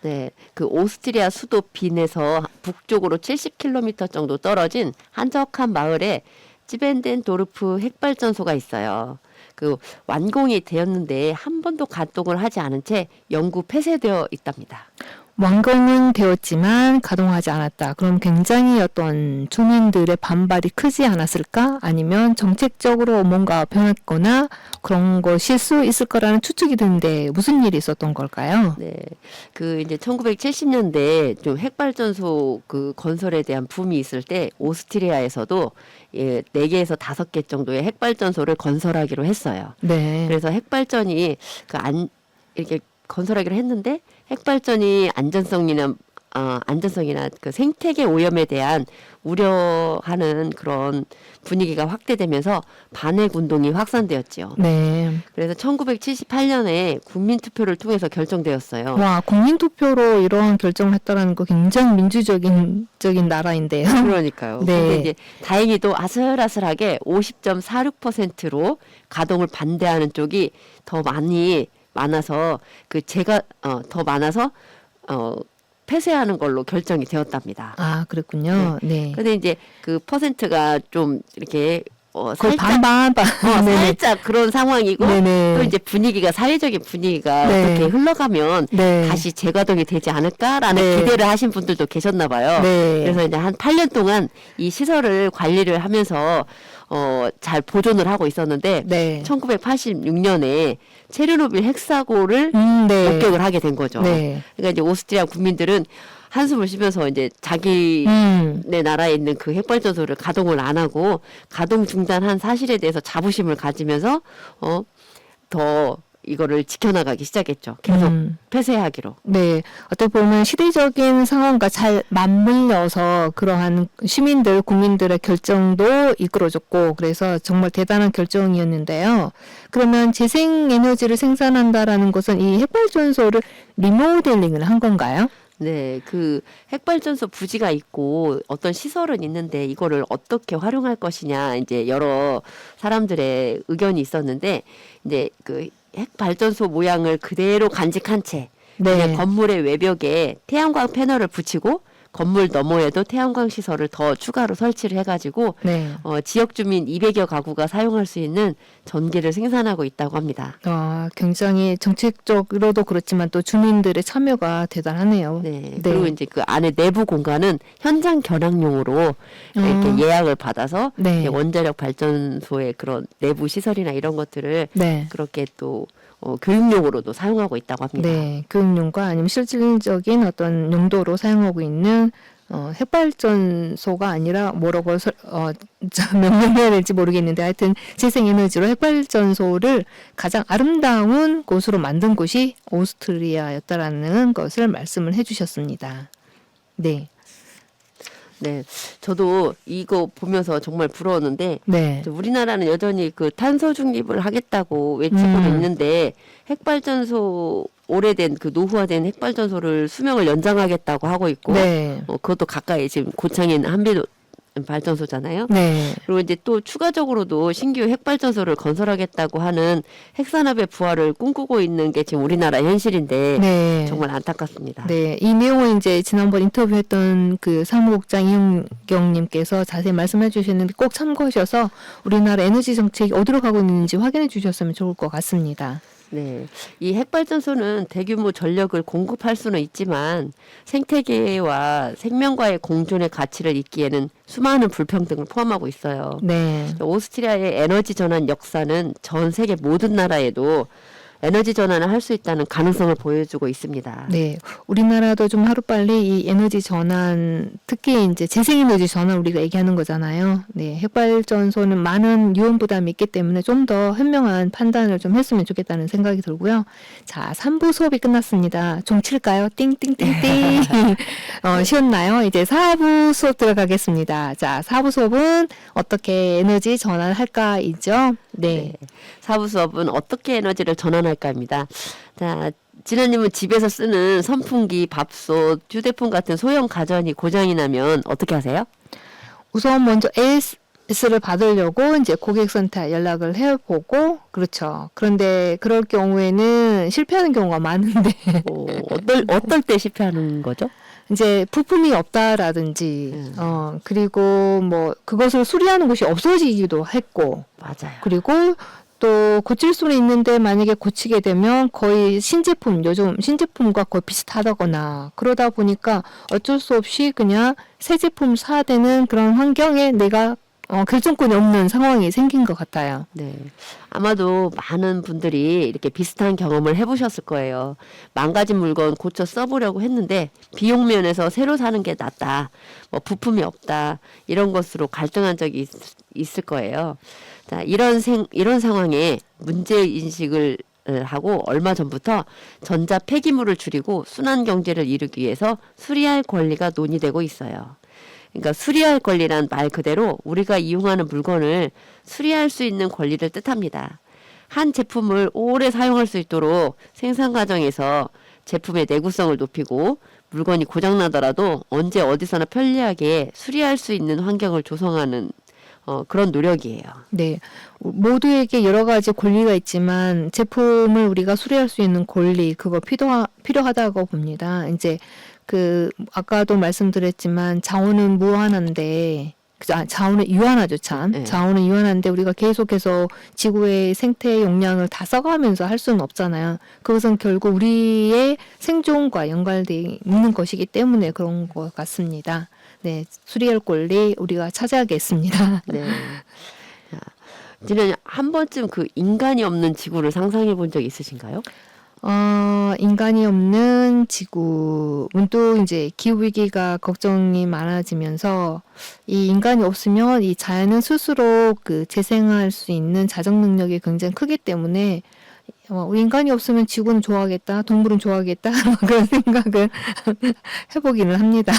네, 그 오스트리아 수도 빈에서 북쪽으로 70km 정도 떨어진 한적한 마을에 찌벤덴도르프 핵발전소가 있어요. 그 완공이 되었는데 한 번도 가동을 하지 않은 채 영구 폐쇄되어 있답니다. 완공은 되었지만 가동하지 않았다. 그럼 굉장히 어떤 주민들의 반발이 크지 않았을까? 아니면 정책적으로 뭔가 변했거나 그런 것일 수 있을 거라는 추측이 드는데 무슨 일이 있었던 걸까요? 네, 그 이제 1970년대 좀 핵발전소 그 건설에 대한 붐이 있을 때 오스트리아에서도 4개에서 5개 정도의 핵발전소를 건설하기로 했어요. 네. 그래서 핵발전이 이렇게 건설하기로 했는데 핵발전이 안전성이나 그 생태계 오염에 대한 우려하는 그런 분위기가 확대되면서 반핵 운동이 확산되었지요. 네. 그래서 1978년에 국민투표를 통해서 결정되었어요. 와, 국민투표로 이런 결정을 했다라는 거 굉장히 민주적인 나라인데요. 그러니까요. 네. 근데 이제 다행히도 아슬아슬하게 50.46%로 가동을 반대하는 쪽이 더 많아서 폐쇄하는 걸로 결정이 되었답니다. 아, 그랬군요. 네. 근데 이제 그 퍼센트가 좀 이렇게 거의 살짝 반반. 네네. 살짝 그런 상황이고 네네. 또 이제 사회적인 분위기가 네. 어떻게 흘러가면 네. 다시 재가동이 되지 않을까라는 네. 기대를 하신 분들도 계셨나 봐요. 네. 그래서 이제 한 8년 동안 이 시설을 관리를 하면서 잘 보존을 하고 있었는데 네. 1986년에 체르노빌 핵사고를 네. 목격을 하게 된 거죠. 네. 그러니까 이제 오스트리아 국민들은 한숨을 쉬면서 이제 자기 네 나라에 있는 그 핵발전소를 가동을 안 하고 가동 중단한 사실에 대해서 자부심을 가지면서 더 이거를 지켜나가기 시작했죠. 계속 폐쇄하기로. 네. 어떻게 보면 시대적인 상황과 잘 맞물려서 그러한 국민들의 결정도 이끌어줬고, 그래서 정말 대단한 결정이었는데요. 그러면 재생에너지를 생산한다라는 것은 이 핵발전소를 리모델링을 한 건가요? 네, 그 핵발전소 부지가 있고 어떤 시설은 있는데 이거를 어떻게 활용할 것이냐 이제 여러 사람들의 의견이 있었는데 이제 그 핵발전소 모양을 그대로 간직한 채 네. 그냥 건물의 외벽에 태양광 패널을 붙이고 건물 너머에도 태양광 시설을 더 추가로 설치를 해가지고 네. 지역 주민 200여 가구가 사용할 수 있는 전기를 생산하고 있다고 합니다. 굉장히 정책적으로도 그렇지만 또 주민들의 참여가 대단하네요. 네. 그리고 이제 그 안에 내부 공간은 현장 견학용으로 이렇게 예약을 받아서 네. 이제 원자력 발전소의 그런 내부 시설이나 이런 것들을 네. 그렇게 또 교육용으로도 사용하고 있다고 합니다. 네, 교육용과 아니면 실질적인 어떤 용도로 사용하고 있는 핵발전소가 아니라 뭐라고 명명해야 될지 모르겠는데 하여튼 재생에너지로 핵발전소를 가장 아름다운 곳으로 만든 곳이 오스트리아였다라는 것을 말씀을 해주셨습니다. 네, 네, 저도 이거 보면서 정말 부러웠는데 네, 우리나라는 여전히 그 탄소 중립을 하겠다고 외치고는 있는데 핵발전소 오래된 그 노후화된 핵발전소를 수명을 연장하겠다고 하고 있고 네, 그것도 가까이 지금 고창에 있는 한빛 발전소잖아요. 네. 그리고 이제 또 추가적으로도 신규 핵발전소를 건설하겠다고 하는 핵산업의 부활을 꿈꾸고 있는 게 지금 우리나라 현실인데 네. 정말 안타깝습니다. 네, 이 내용은 이제 지난번 인터뷰했던 그 사무국장 이용경님께서 자세히 말씀해 주셨는데 꼭 참고하셔서 우리나라 에너지 정책이 어디로 가고 있는지 확인해 주셨으면 좋을 것 같습니다. 네, 이 핵발전소는 대규모 전력을 공급할 수는 있지만 생태계와 생명과의 공존의 가치를 잇기에는 수많은 불평등을 포함하고 있어요. 네. 오스트리아의 에너지 전환 역사는 전 세계 모든 나라에도 에너지 전환을 할 수 있다는 가능성을 보여주고 있습니다. 네, 우리나라도 좀 하루빨리 이 에너지 전환, 특히 이제 재생에너지 전환 우리가 얘기하는 거잖아요. 네, 핵발전소는 많은 유언 부담이 있기 때문에 좀 더 현명한 판단을 좀 했으면 좋겠다는 생각이 들고요. 자, 3부 수업이 끝났습니다. 종 칠까요? 띵띵띵띵. 쉬었나요? 이제 4부 수업 들어가겠습니다. 자, 4부 수업은 어떻게 에너지 전환할까이죠? 네. 사부 수업은 어떻게 에너지를 전환할까입니다. 자, 진아님은 집에서 쓰는 선풍기, 밥솥, 휴대폰 같은 소형 가전이 고장이 나면 어떻게 하세요? 우선 먼저 AS를 받으려고 이제 고객센터에 연락을 해보고, 그렇죠. 그런데 그럴 경우에는 실패하는 경우가 많은데, 어떨 때 실패하는 거죠? 이제 부품이 없다라든지, 그리고 뭐 그것을 수리하는 곳이 없어지기도 했고, 맞아요. 그리고 또 고칠 수는 있는데 만약에 고치게 되면 거의 신제품, 요즘 신제품과 거의 비슷하다거나 그러다 보니까 어쩔 수 없이 그냥 새 제품 사야 되는 그런 환경에 내가 결정권이 없는 상황이 생긴 것 같아요. 네. 아마도 많은 분들이 이렇게 비슷한 경험을 해보셨을 거예요. 망가진 물건 고쳐 써보려고 했는데 비용 면에서 새로 사는 게 낫다. 뭐 부품이 없다. 이런 것으로 갈등한 적이 있을 거예요. 자, 이런 상황에 문제 인식을 하고 얼마 전부터 전자 폐기물을 줄이고 순환 경제를 이루기 위해서 수리할 권리가 논의되고 있어요. 그러니까 수리할 권리란 말 그대로 우리가 이용하는 물건을 수리할 수 있는 권리를 뜻합니다. 한 제품을 오래 사용할 수 있도록 생산 과정에서 제품의 내구성을 높이고 물건이 고장나더라도 언제 어디서나 편리하게 수리할 수 있는 환경을 조성하는 그런 노력이에요. 네. 모두에게 여러 가지 권리가 있지만 제품을 우리가 수리할 수 있는 권리, 그거 필요하다고 봅니다. 이제 아까도 말씀드렸지만 자원은 무한한데, 자원은 유한하죠, 참. 네. 자원은 유한한데 우리가 계속해서 지구의 생태 용량을 다 써가면서 할 수는 없잖아요. 그것은 결국 우리의 생존과 연관되어 있는 것이기 때문에 그런 것 같습니다. 네, 수리할 권리 우리가 차지하겠습니다. 네. 진짜 한 번쯤 그 인간이 없는 지구를 상상해 본 적 있으신가요? 인간이 없는 지구, 문득 이제 기후위기가 걱정이 많아지면서 이 인간이 없으면 이 자연은 스스로 재생할 수 있는 자정 능력이 굉장히 크기 때문에 우리 인간이 없으면 지구는 좋아하겠다, 동물은 좋아하겠다, 그런 생각을 해보기는 합니다.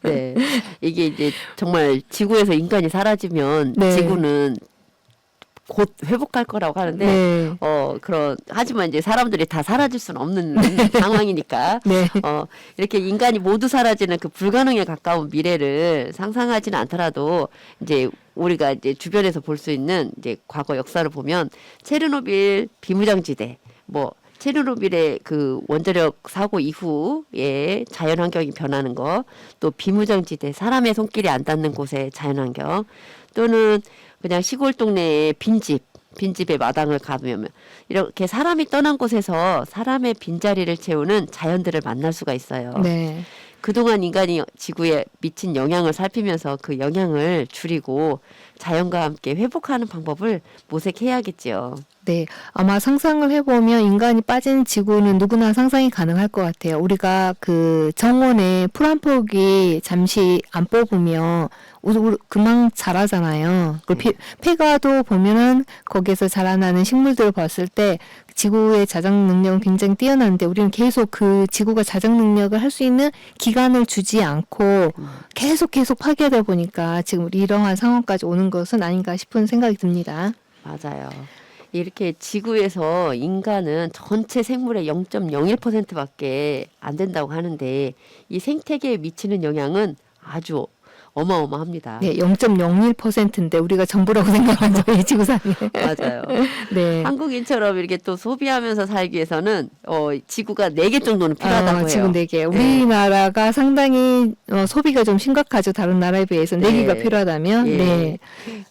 네. 이게 이제 정말 지구에서 인간이 사라지면 네. 지구는 곧 회복할 거라고 하는데 네. 하지만 이제 사람들이 다 사라질 수는 없는 상황이니까 네. 이렇게 인간이 모두 사라지는 그 불가능에 가까운 미래를 상상하지는 않더라도 이제 우리가 이제 주변에서 볼 수 있는 이제 과거 역사를 보면 체르노빌 비무장지대, 뭐 체르노빌의 그 원자력 사고 이후에 자연환경이 변하는 거, 또 비무장지대 사람의 손길이 안 닿는 곳의 자연환경, 또는 그냥 시골 동네에 빈집의 마당을 가보면 이렇게 사람이 떠난 곳에서 사람의 빈자리를 채우는 자연들을 만날 수가 있어요. 네. 그동안 인간이 지구에 미친 영향을 살피면서 그 영향을 줄이고 자연과 함께 회복하는 방법을 모색해야겠지요. 네, 아마 상상을 해보면 인간이 빠진 지구는 누구나 상상이 가능할 것 같아요. 우리가 정원에 풀 한 폭이 잠시 안 뽑으면 금방 자라잖아요. 폐가도 보면은 거기에서 자라나는 식물들을 봤을 때 지구의 자정 능력은 굉장히 뛰어난데 우리는 계속 그 지구가 자정 능력을 할 수 있는 기간을 주지 않고 계속 파괴하다 보니까 지금 우리 이러한 상황까지 오는 것은 아닌가 싶은 생각이 듭니다. 맞아요. 이렇게 지구에서 인간은 전체 생물의 0.01%밖에 안 된다고 하는데 이 생태계에 미치는 영향은 아주 어마어마합니다. 네, 0.01%인데 우리가 전부라고 생각하죠, 이 지구상에. 맞아요. 네. 한국인처럼 이렇게 또 소비하면서 살기 위해서는 지구가 4개 정도는 필요하다고 해요. 지구 4개. 우리나라가 상당히 소비가 좀 심각하죠. 다른 나라에 비해서 네. 4개가 필요하다면. 예. 네.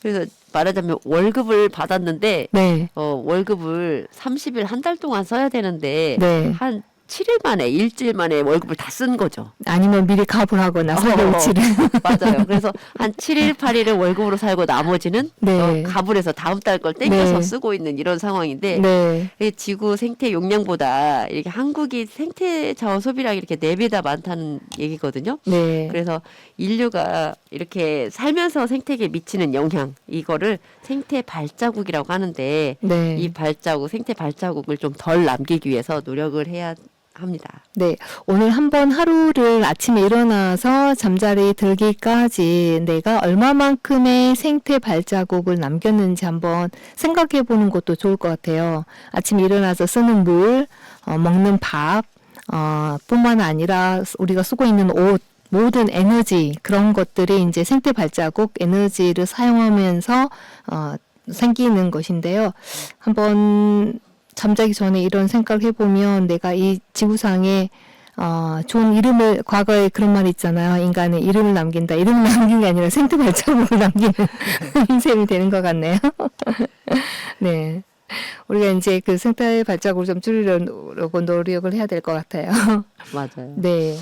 그래서 말하자면 월급을 받았는데 네. 월급을 30일 한 달 동안 써야 되는데 네. 한 7일 만에 일주일 만에 월급을 다 쓴 거죠. 아니면 미리 갑을 하거나 어, 사료치를. 맞아요. 그래서 한 7일 8일을 월급으로 살고 나머지는 네. 갑을 해서 다음 달 걸 땡겨서 네. 쓰고 있는 이런 상황인데 네. 이 지구 생태 용량보다 이렇게 한국이 생태 자원 소비량이 이렇게 4배다 많다는 얘기거든요. 네. 그래서 인류가 이렇게 살면서 생태계에 미치는 영향 이거를 생태 발자국이라고 하는데 네. 이 발자국 생태 발자국을 좀 덜 남기기 위해서 노력을 해야 합니다. 네, 오늘 한번 하루를 아침에 일어나서 잠자리 들기까지 내가 얼마만큼의 생태 발자국을 남겼는지 한번 생각해 보는 것도 좋을 것 같아요. 아침에 일어나서 쓰는 물, 먹는 밥, 뿐만 아니라 우리가 쓰고 있는 옷, 모든 에너지 그런 것들이 이제 생태 발자국 에너지를 사용하면서 생기는 것인데요. 한번 잠자기 전에 이런 생각을 해보면 내가 이 지구상에 좋은 이름을 과거에 그런 말 있잖아요. 인간의 이름을 남긴다. 이름을 남긴 게 아니라 생태 발자국을 남기는 셈이 되는 것 같네요. 네. 우리가 이제 그 생태 발자국을 좀 줄이려고 노력을 해야 될 것 같아요. 맞아요. 네.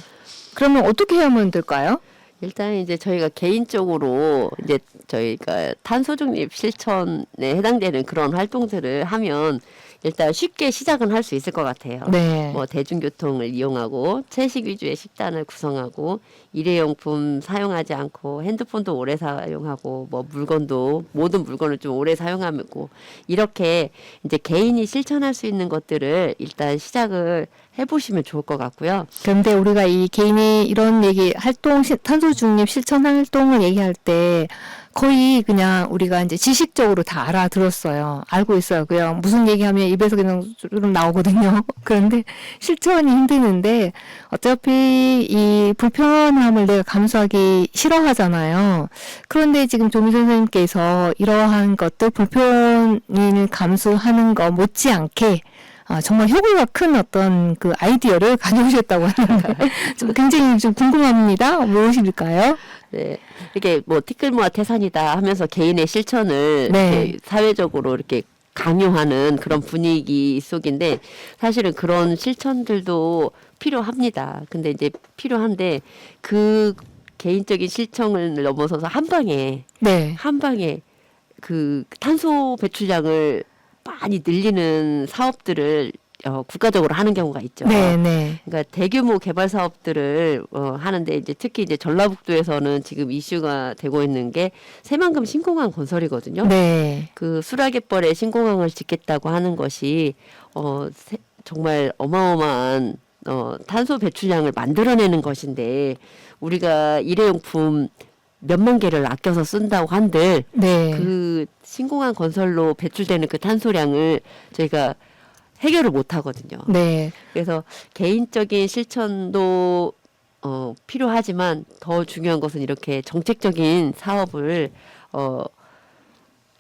그러면 어떻게 하면 될까요? 일단 이제 저희가 개인적으로 이제 저희가 탄소 중립 실천에 해당되는 그런 활동들을 하면 일단 쉽게 시작은 할 수 있을 것 같아요. 네. 뭐 대중교통을 이용하고 채식 위주의 식단을 구성하고 일회용품 사용하지 않고 핸드폰도 오래 사용하고 뭐 물건도 모든 물건을 좀 오래 사용하고 이렇게 이제 개인이 실천할 수 있는 것들을 일단 시작을 해보시면 좋을 것 같고요. 그런데 우리가 이 개인이 이런 얘기 활동 탄소 중립 실천 활동을 얘기할 때 거의 그냥 우리가 이제 지식적으로 다 알아들었어요. 알고 있어요. 그냥 무슨 얘기하면 입에서 그냥 좀 나오거든요. 그런데 실천이 힘드는데 어차피 이 불편함을 내가 감수하기 싫어하잖아요. 그런데 지금 조미 선생님께서 이러한 것들 불편을 감수하는 거 못지않게 정말 효과가 큰 어떤 그 아이디어를 가져오셨다고 하는데 좀 굉장히 좀 궁금합니다. 무엇일까요? 네, 이렇게 뭐 티끌모아 태산이다 하면서 개인의 실천을 네. 이렇게 사회적으로 이렇게 강요하는 그런 분위기 속인데 사실은 그런 실천들도 필요합니다. 근데 이제 필요한데 그 개인적인 실천을 넘어서서 한 방에 네. 그 탄소 배출량을 많이 늘리는 사업들을 국가적으로 하는 경우가 있죠. 네, 네. 그러니까 대규모 개발 사업들을 하는데 이제 특히 이제 전라북도에서는 지금 이슈가 되고 있는 게 새만금 신공항 건설이거든요. 네. 그 수라갯벌에 신공항을 짓겠다고 하는 것이 정말 어마어마한 탄소 배출량을 만들어내는 것인데 우리가 일회용품 몇만 개를 아껴서 쓴다고 한들 네. 그 신공항 건설로 배출되는 그 탄소량을 저희가 해결을 못 하거든요. 네. 그래서 개인적인 실천도 필요하지만 더 중요한 것은 이렇게 정책적인 사업을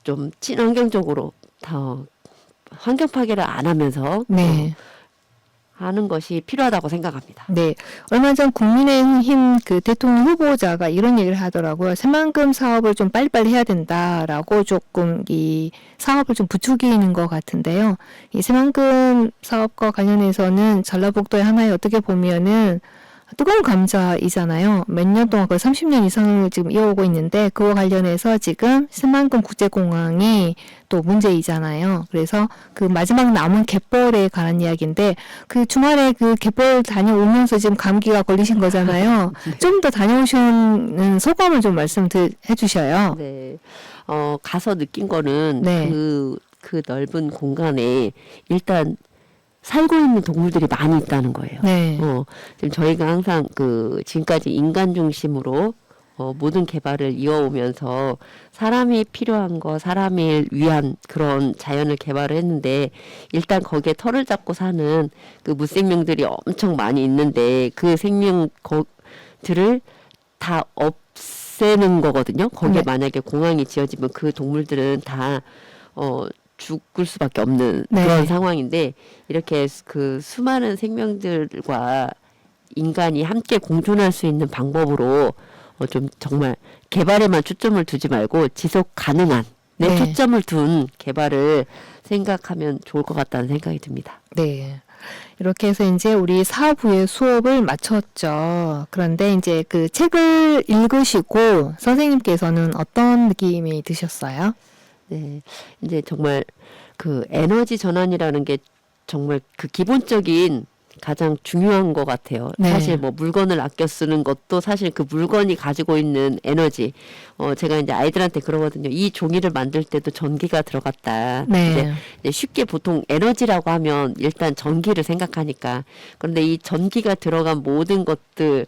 좀 친환경적으로 더 환경 파괴를 안 하면서 네. 하는 것이 필요하다고 생각합니다. 네. 얼마 전 국민의힘 그 대통령 후보자가 이런 얘기를 하더라고요. 새만금 사업을 좀 빨리빨리 해야 된다라고 조금 이 사업을 좀 부추기는 것 같은데요. 이 새만금 사업과 관련해서는 전라북도의 하나의 어떻게 보면은 뜨거운 감자이잖아요. 몇 년 동안 거의 30년 이상을 지금 이어오고 있는데 그와 관련해서 지금 새만금 국제공항이 또 문제이잖아요. 그래서 그 마지막 남은 갯벌에 관한 이야기인데 그 주말에 그 갯벌 다녀오면서 지금 감기가 걸리신 거잖아요. 좀 더 다녀오신 소감을 좀 말씀해 주셔요. 네. 가서 느낀 거는 네. 그 넓은 공간에 일단 살고 있는 동물들이 많이 있다는 거예요. 네. 지금 저희가 항상 지금까지 인간 중심으로 모든 개발을 이어오면서 사람이 필요한 거, 사람을 위한 그런 자연을 개발을 했는데 일단 거기에 털을 잡고 사는 그 무생명들이 엄청 많이 있는데 그 생명들을 다 없애는 거거든요. 거기에 네. 만약에 공항이 지어지면 그 동물들은 다 죽을 수밖에 없는 네. 그런 상황인데 이렇게 그 수많은 생명들과 인간이 함께 공존할 수 있는 방법으로 좀 정말 개발에만 초점을 두지 말고 지속 가능한 내 네. 초점을 둔 개발을 생각하면 좋을 것 같다는 생각이 듭니다. 네. 이렇게 해서 이제 우리 4부의 수업을 마쳤죠. 그런데 이제 그 책을 읽으시고 선생님께서는 어떤 느낌이 드셨어요? 네, 이제 정말 그 에너지 전환이라는 게 정말 그 기본적인 가장 중요한 것 같아요. 네. 사실 뭐 물건을 아껴 쓰는 것도 사실 그 물건이 가지고 있는 에너지. 제가 이제 아이들한테 그러거든요. 이 종이를 만들 때도 전기가 들어갔다. 네. 이제 쉽게 보통 에너지라고 하면 일단 전기를 생각하니까. 그런데 이 전기가 들어간 모든 것들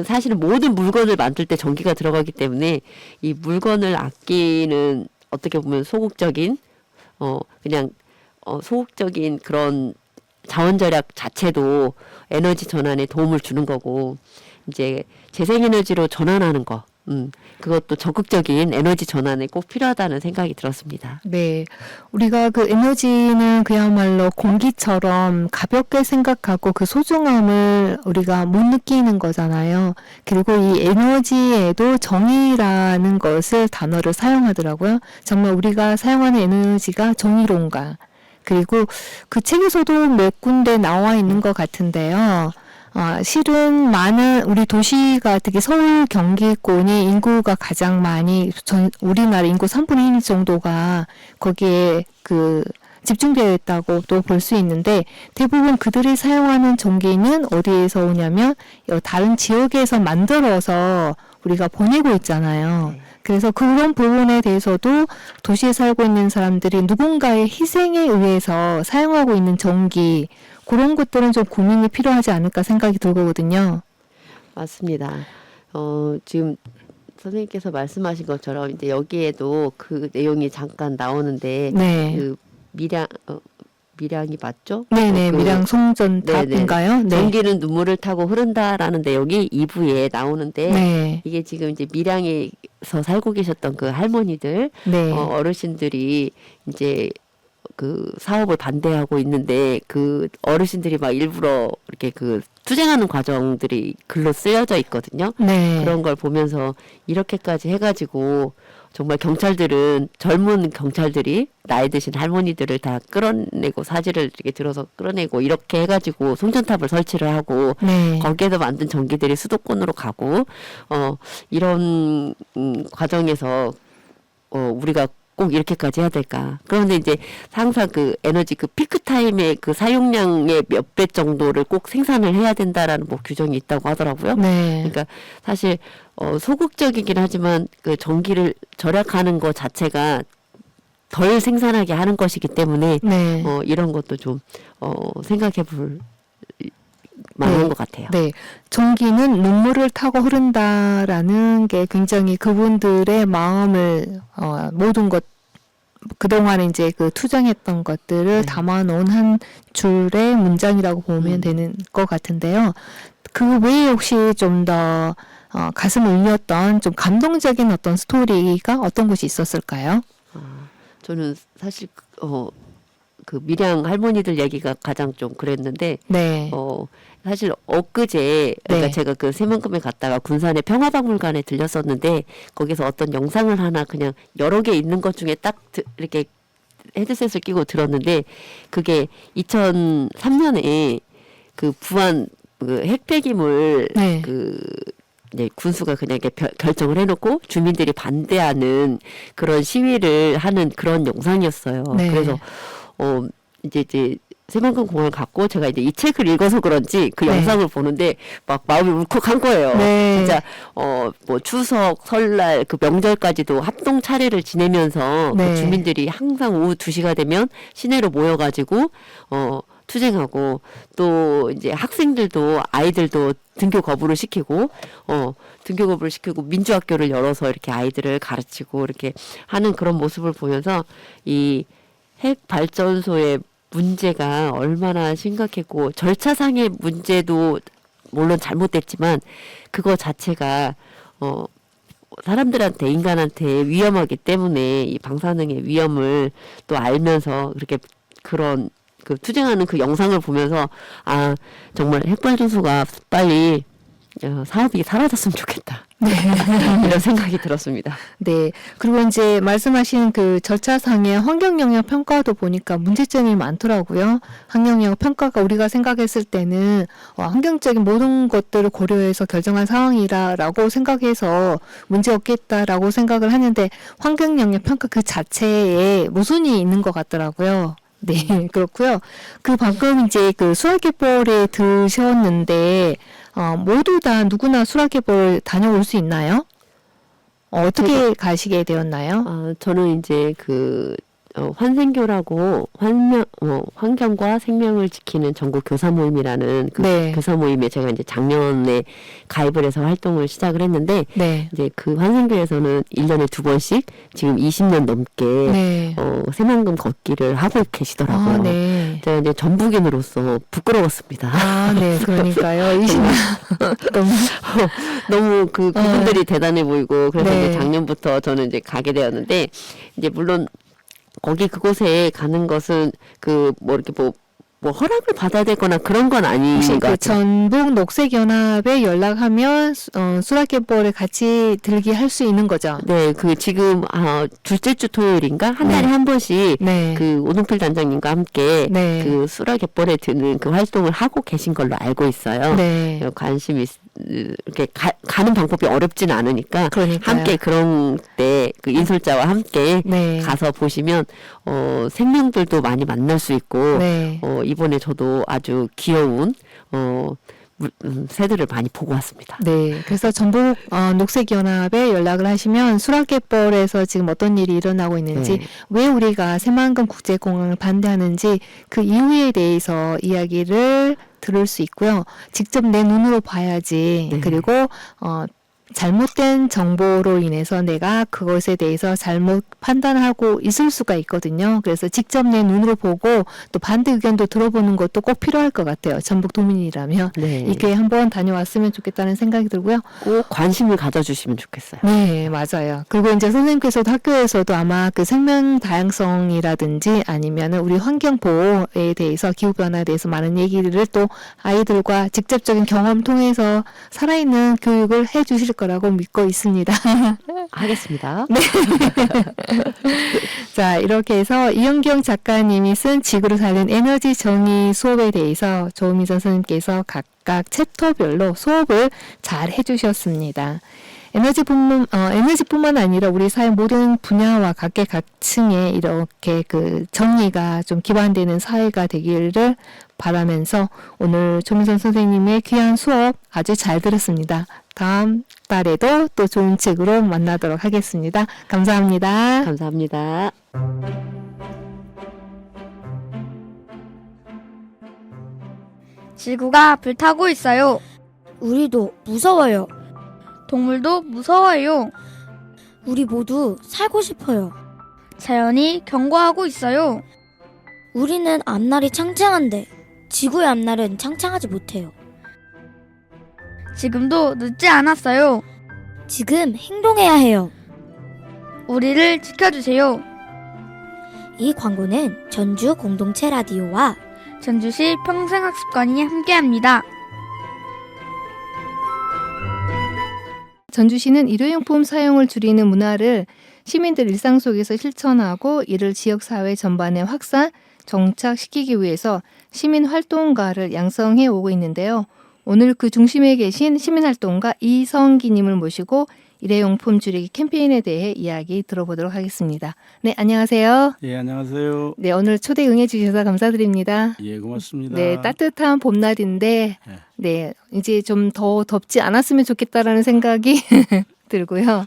사실은 모든 물건을 만들 때 전기가 들어가기 때문에 이 물건을 아끼는 어떻게 보면 소극적인 그냥 소극적인 그런 자원 절약 자체도 에너지 전환에 도움을 주는 거고 이제 재생에너지로 전환하는 거 그것도 적극적인 에너지 전환에 꼭 필요하다는 생각이 들었습니다. 네. 우리가 그 에너지는 그야말로 공기처럼 가볍게 생각하고 그 소중함을 우리가 못 느끼는 거잖아요. 그리고 이 에너지에도 정의라는 것을 단어를 사용하더라고요. 정말 우리가 사용하는 에너지가 정의로운가. 그리고 그 책에서도 몇 군데 나와 있는 것 같은데요. 실은 많은 우리 도시가 특히 서울 경기권이 인구가 가장 많이 우리나라 인구 3분의 1 정도가 거기에 그 집중되어 있다고 또 볼 수 있는데 대부분 그들이 사용하는 전기는 어디에서 오냐면 다른 지역에서 만들어서 우리가 보내고 있잖아요. 그래서 그런 부분에 대해서도 도시에 살고 있는 사람들이 누군가의 희생에 의해서 사용하고 있는 전기 그런 것들은 좀 고민이 필요하지 않을까 생각이 들거든요. 맞습니다. 지금 선생님께서 말씀하신 것처럼 이제 여기에도 그 내용이 잠깐 나오는데 네. 그 밀양이 맞죠? 네네, 그 밀양 송전탑인가요? 네. 전기는 눈물을 타고 흐른다라는 내용이 2부에 나오는데 네. 이게 지금 이제 밀양에서 살고 계셨던 그 할머니들 네. 어르신들이 이제 그 사업을 반대하고 있는데 그 어르신들이 막 일부러 이렇게 그 투쟁하는 과정들이 글로 쓰여져 있거든요. 네. 그런 걸 보면서 이렇게까지 해가지고 정말 경찰들은 젊은 경찰들이 나이 드신 할머니들을 다 끌어내고 사지를 이렇게 들어서 끌어내고 이렇게 해가지고 송전탑을 설치를 하고 네. 거기에서 만든 전기들이 수도권으로 가고 이런 과정에서 우리가 꼭 이렇게까지 해야 될까? 그런데 이제 항상 그 에너지 그 피크 타임의 그 사용량의 몇 배 정도를 꼭 생산을 해야 된다라는 뭐 규정이 있다고 하더라고요. 네. 그러니까 사실 소극적이긴 하지만 그 전기를 절약하는 것 자체가 덜 생산하게 하는 것이기 때문에 네. 이런 것도 좀 생각해볼 만한 것 같아요. 네. 전기는 눈물을 타고 흐른다라는 게 굉장히 그분들의 마음을 모든 것 그동안 이제 그 투쟁했던 것들을 담아놓은 한 줄의 문장이라고 보면 되는 것 같은데요. 그 외에 혹시 좀 더 가슴을 울렸던 좀 감동적인 어떤 스토리가 어떤 것이 있었을까요? 저는 사실 그 밀양 할머니들 얘기가 가장 좀 그랬는데 네. 사실 엊그제 그러니까 네. 제가 그 세만큼에 갔다가 군산의 평화박물관에 들렸었는데 거기서 어떤 영상을 하나 그냥 여러 개 있는 것 중에 딱 이렇게 헤드셋을 끼고 들었는데 그게 2003년에 그 부안 그 핵폐기물 네. 그 이제 군수가 그냥 이렇게 결정을 해놓고 주민들이 반대하는 그런 시위를 하는 그런 영상이었어요. 네. 그래서 이제 세만금 공항을 갔고 제가 이제 이 책을 읽어서 그런지 그 네. 영상을 보는데 막 마음이 울컥한 거예요. 네. 진짜 뭐 추석, 설날 그 명절까지도 합동 차례를 지내면서 네. 그 주민들이 항상 오후 2시가 되면 시내로 모여가지고 투쟁하고 또 이제 학생들도 아이들도 등교 거부를 시키고 등교 거부를 시키고 민주학교를 열어서 이렇게 아이들을 가르치고 이렇게 하는 그런 모습을 보면서 이 핵 발전소의 문제가 얼마나 심각했고 절차상의 문제도 물론 잘못됐지만 그거 자체가 사람들한테 인간한테 위험하기 때문에 이 방사능의 위험을 또 알면서 그렇게 그런 그 투쟁하는 그 영상을 보면서 아 정말 핵발전소가 빨리 사업이 사라졌으면 좋겠다. 이런 생각이 들었습니다. 네. 그리고 이제 말씀하신 그 절차상의 환경영향 평가도 보니까 문제점이 많더라고요. 환경영향 평가가 우리가 생각했을 때는 환경적인 모든 것들을 고려해서 결정한 상황이라고 생각해서 문제 없겠다라고 생각을 하는데 환경영향 평가 그 자체에 모순이 있는 것 같더라고요. 네, 그렇고요. 그 방금 이제 그 수학개벌에 드셨는데 모두 다 누구나 수학개벌 다녀올 수 있나요? 어떻게 가시게 되었나요? 저는 이제 그 환생교라고 환경과 생명을 지키는 전국 교사 모임이라는 그 네. 교사 모임에 제가 이제 작년에 가입을 해서 활동을 시작을 했는데 네. 이제 그 환생교에서는 1년에 2번씩 지금 20년 넘게 네. 새만금 걷기를 하고 계시더라고요. 아, 네. 제가 이제 전북인으로서 부끄러웠습니다. 아, 네. 그러니까요. 20년 너무 너무 그분들이 대단해 보이고 그래서 네. 이제 작년부터 저는 이제 가게 되었는데 이제 물론 거기 그곳에 가는 것은 이렇게 뭐 허락을 받아야 되거나 그런 건 아닌 혹시 것 그 같아요. 전북 녹색연합에 연락하면 수락개벌에 같이 들기 할 수 있는 거죠? 네, 지금 둘째 주 토요일인가 한 달에 한 번씩 네. 오동필 단장님과 함께 네. 수락갯벌에 드는 그 활동을 하고 계신 걸로 알고 있어요. 네. 관심이 이렇게 가는 방법이 어렵지는 않으니까 그러니까요. 함께 그런 때 그 인솔자와 함께 네. 가서 보시면 생명들도 많이 만날 수 있고 네. 이번에 저도 아주 귀여운 새들을 많이 보고 왔습니다. 네. 그래서 전북 녹색연합에 연락을 하시면 수락개벌에서 지금 어떤 일이 일어나고 있는지 네. 왜 우리가 새만금 국제공항을 반대하는지 그 이유에 대해서 이야기를 들을 수 있고요. 직접 내 눈으로 봐야지. 네. 그리고 잘못된 정보로 인해서 내가 그것에 대해서 잘못 판단하고 있을 수가 있거든요. 그래서 직접 내 눈으로 보고 또 반대 의견도 들어보는 것도 꼭 필요할 것 같아요. 전북 도민이라면. 네. 이 기회에 한번 다녀왔으면 좋겠다는 생각이 들고요. 꼭 관심을 가져주시면 좋겠어요. 네, 맞아요. 그리고 이제 선생님께서도 학교에서도 아마 그 생명 다양성이라든지 아니면은 우리 환경 보호에 대해서 기후 변화에 대해서 많은 얘기를 또 아이들과 직접적인 경험 통해서 살아있는 교육을 해 주실 거라고 믿고 있습니다. 하겠습니다. 자, 이렇게 해서 이영경 작가님이 쓴 지구를 살린 에너지 정의 수업에 대해서 조미전 선생님께서 각각 챕터별로 수업을 잘 해주셨습니다. 에너지뿐만 아니라 우리 사회 모든 분야와 각계각층에 이렇게 그 정의가 좀 기반되는 사회가 되기를 바라면서 오늘 조민선 선생님의 귀한 수업 아주 잘 들었습니다. 다음 달에도 또 좋은 책으로 만나도록 하겠습니다. 감사합니다. 감사합니다. 지구가 불타고 있어요. 우리도 무서워요. 동물도 무서워요. 우리 모두 살고 싶어요. 자연이 경고하고 있어요. 우리는 앞날이 창창한데 지구의 앞날은 창창하지 못해요. 지금도 늦지 않았어요. 지금 행동해야 해요. 우리를 지켜주세요. 이 광고는 전주 공동체 라디오와 전주시 평생학습관이 함께합니다. 전주시는 일회용품 사용을 줄이는 문화를 시민들 일상 속에서 실천하고 이를 지역사회 전반에 확산, 정착시키기 위해서 시민활동가를 양성해 오고 있는데요. 오늘 그 중심에 계신 시민활동가 이성기님을 모시고 일회용품 줄이기 캠페인에 대해 이야기 들어보도록 하겠습니다. 네, 안녕하세요. 예, 안녕하세요. 네, 오늘 초대 응해 주셔서 감사드립니다. 예, 고맙습니다. 네, 따뜻한 봄날인데 네. 네, 이제 좀 더 덥지 않았으면 좋겠다라는 생각이 들고요.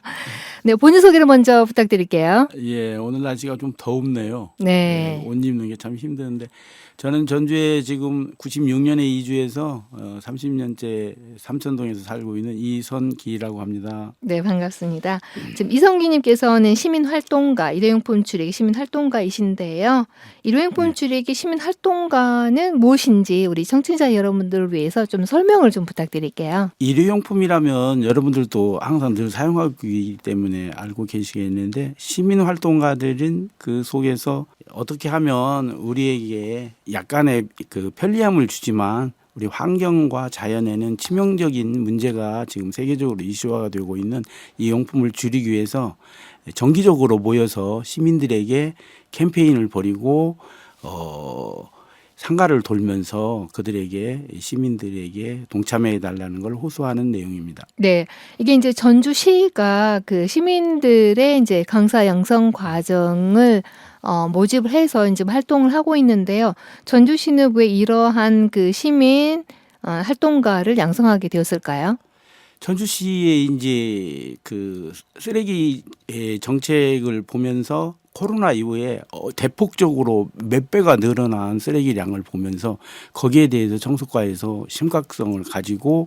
네, 본인 소개를 먼저 부탁드릴게요. 예, 오늘 날씨가 좀 덥네요. 네. 옷 입는 게 참 힘드는데 저는 전주에 지금 96년에 이주해서 30년째 삼천동에서 살고 있는 이선기라고 합니다. 네, 반갑습니다. 지금 이성기님께서는 시민활동가, 일회용품 줄이기 시민활동가이신데요. 일회용품 네. 줄이기 시민활동가는 무엇인지 우리 청취자 여러분들을 위해서 좀 설명을 좀 부탁드릴게요. 일회용품이라면 여러분들도 항상 늘 사용하기 때문에 알고 계시겠는데 시민활동가들은 그 속에서 어떻게 하면 우리에게 약간의 그 편리함을 주지만 우리 환경과 자연에는 치명적인 문제가 지금 세계적으로 이슈화가 되고 있는 이 용품을 줄이기 위해서 정기적으로 모여서 시민들에게 캠페인을 벌이고 상가를 돌면서 그들에게 시민들에게 동참해 달라는 걸 호소하는 내용입니다. 네, 이게 이제 전주시가 그 시민들의 이제 강사 양성 과정을 모집을 해서 이제 활동을 하고 있는데요. 전주시는 왜 이러한 그 시민 활동가를 양성하게 되었을까요? 전주시의 이제 그 쓰레기 정책을 보면서 코로나 이후에 대폭적으로 몇 배가 늘어난 쓰레기량을 보면서 거기에 대해서 청소과에서 심각성을 가지고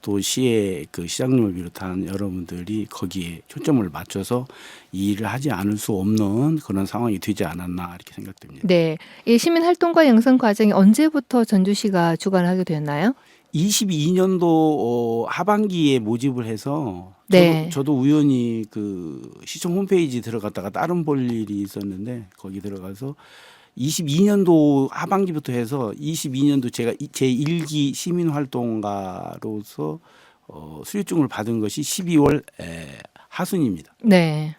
또 시의 그 시장님을 비롯한 여러분들이 거기에 초점을 맞춰서 이 일을 하지 않을 수 없는 그런 상황이 되지 않았나 이렇게 생각됩니다. 네, 이 시민 활동가 양성 과정이 언제부터 전주시가 주관하게 되었나요? 22년도 하반기에 모집을 해서 네. 저도 우연히 그 시청 홈페이지 들어갔다가 다른 볼 일이 있었는데 거기 들어가서 22년도 하반기부터 해서 22년도 제가 제 1기 시민활동가로서 수료증을 받은 것이 12월 하순입니다. 네.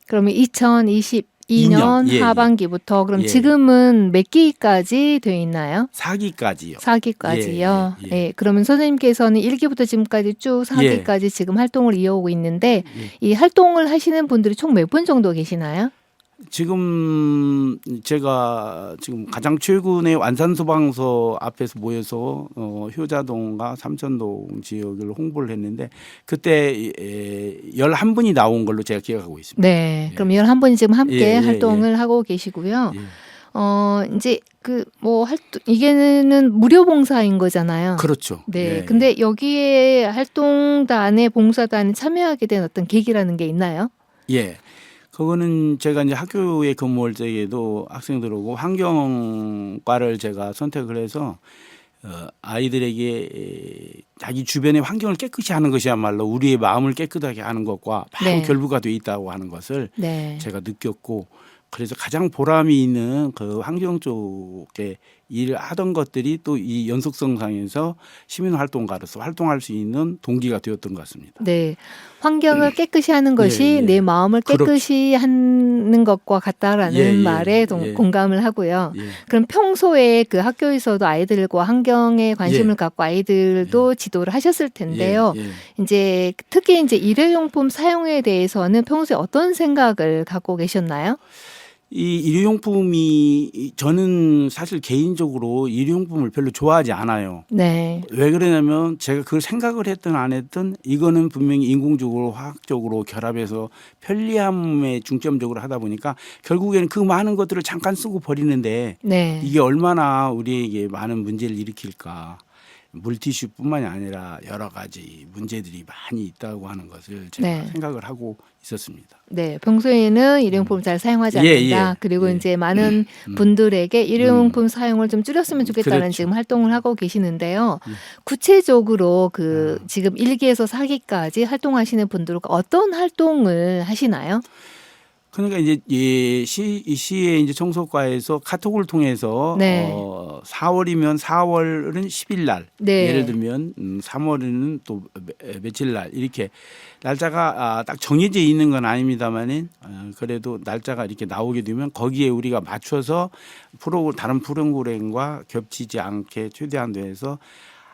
그러면 2022년 2년, 예, 하반기부터 그럼 예. 지금은 몇 기까지 되어 있나요? 4기까지요. 4기까지요. 예, 예, 예. 그러면 선생님께서는 1기부터 지금까지 쭉 4기까지 지금 활동을 이어오고 있는데 이 활동을 하시는 분들이 총 몇 분 정도 계시나요? 지금 제가 지금 가장 최근에 완산소방서 앞에서 모여서 효자동과 삼천동 지역을 홍보를 했는데 그때 11분이 나온 걸로 제가 기억하고 있습니다. 네. 예. 그럼 11분이 지금 함께 예, 예, 활동을 하고 계시고요. 예. 이제 그 뭐 활동 이게는 무료 봉사인 거잖아요. 그렇죠. 네. 예. 근데 여기에 활동단에 봉사단에 참여하게 된 어떤 계기라는 게 있나요? 예. 그거는 제가 이제 학교에 근무할 때에도 학생들하고 환경과를 제가 선택을 해서 아이들에게 자기 주변의 환경을 깨끗이 하는 것이야말로 우리의 마음을 깨끗하게 하는 것과 바로 네. 결부가 돼 있다고 하는 것을 네. 제가 느꼈고 그래서 가장 보람이 있는 그 환경 쪽에 일을 하던 것들이 또 이 연속성상에서 시민활동가로서 활동할 수 있는 동기가 되었던 것 같습니다. 네. 환경을 깨끗이 하는 것이 예, 예. 내 마음을 깨끗이 하는 것과 같다라는 예, 예. 말에 예. 공감을 하고요. 예. 그럼 평소에 그 학교에서도 아이들과 환경에 관심을 예. 갖고 아이들도 지도를 하셨을 텐데요. 예, 예. 이제 특히 이제 일회용품 사용에 대해서는 평소에 어떤 생각을 갖고 계셨나요? 이 일회용품이 저는 사실 개인적으로 일회용품을 별로 좋아하지 않아요. 네. 왜 그러냐면 제가 그걸 생각을 했든 안 했든 이거는 분명히 인공적으로 화학적으로 결합해서 편리함에 중점적으로 하다 보니까 결국에는 그 많은 것들을 잠깐 쓰고 버리는데 네. 이게 얼마나 우리에게 많은 문제를 일으킬까. 물티슈뿐만이 아니라 여러 가지 문제들이 많이 있다고 하는 것을 제가 네. 생각을 하고 있었습니다. 네, 평소에는 일회용품을 잘 사용하지 예, 않는다. 예, 그리고 예. 이제 많은 분들에게 일회용품 사용을 좀 줄였으면 좋겠다는 그렇죠. 지금 활동을 하고 계시는데요. 예. 구체적으로 그 지금 1기에서 4기까지 활동하시는 분들과 어떤 활동을 하시나요? 그러니까 이제 시의 이제 청소과에서 카톡을 통해서 네. 4월이면 4월은 10일 날 네. 예를 들면 3월에는 또 며칠 날 이렇게 날짜가 딱 정해져 있는 건 아닙니다만은 그래도 날짜가 이렇게 나오게 되면 거기에 우리가 맞춰서 다른 프로그램과 겹치지 않게 최대한 돼서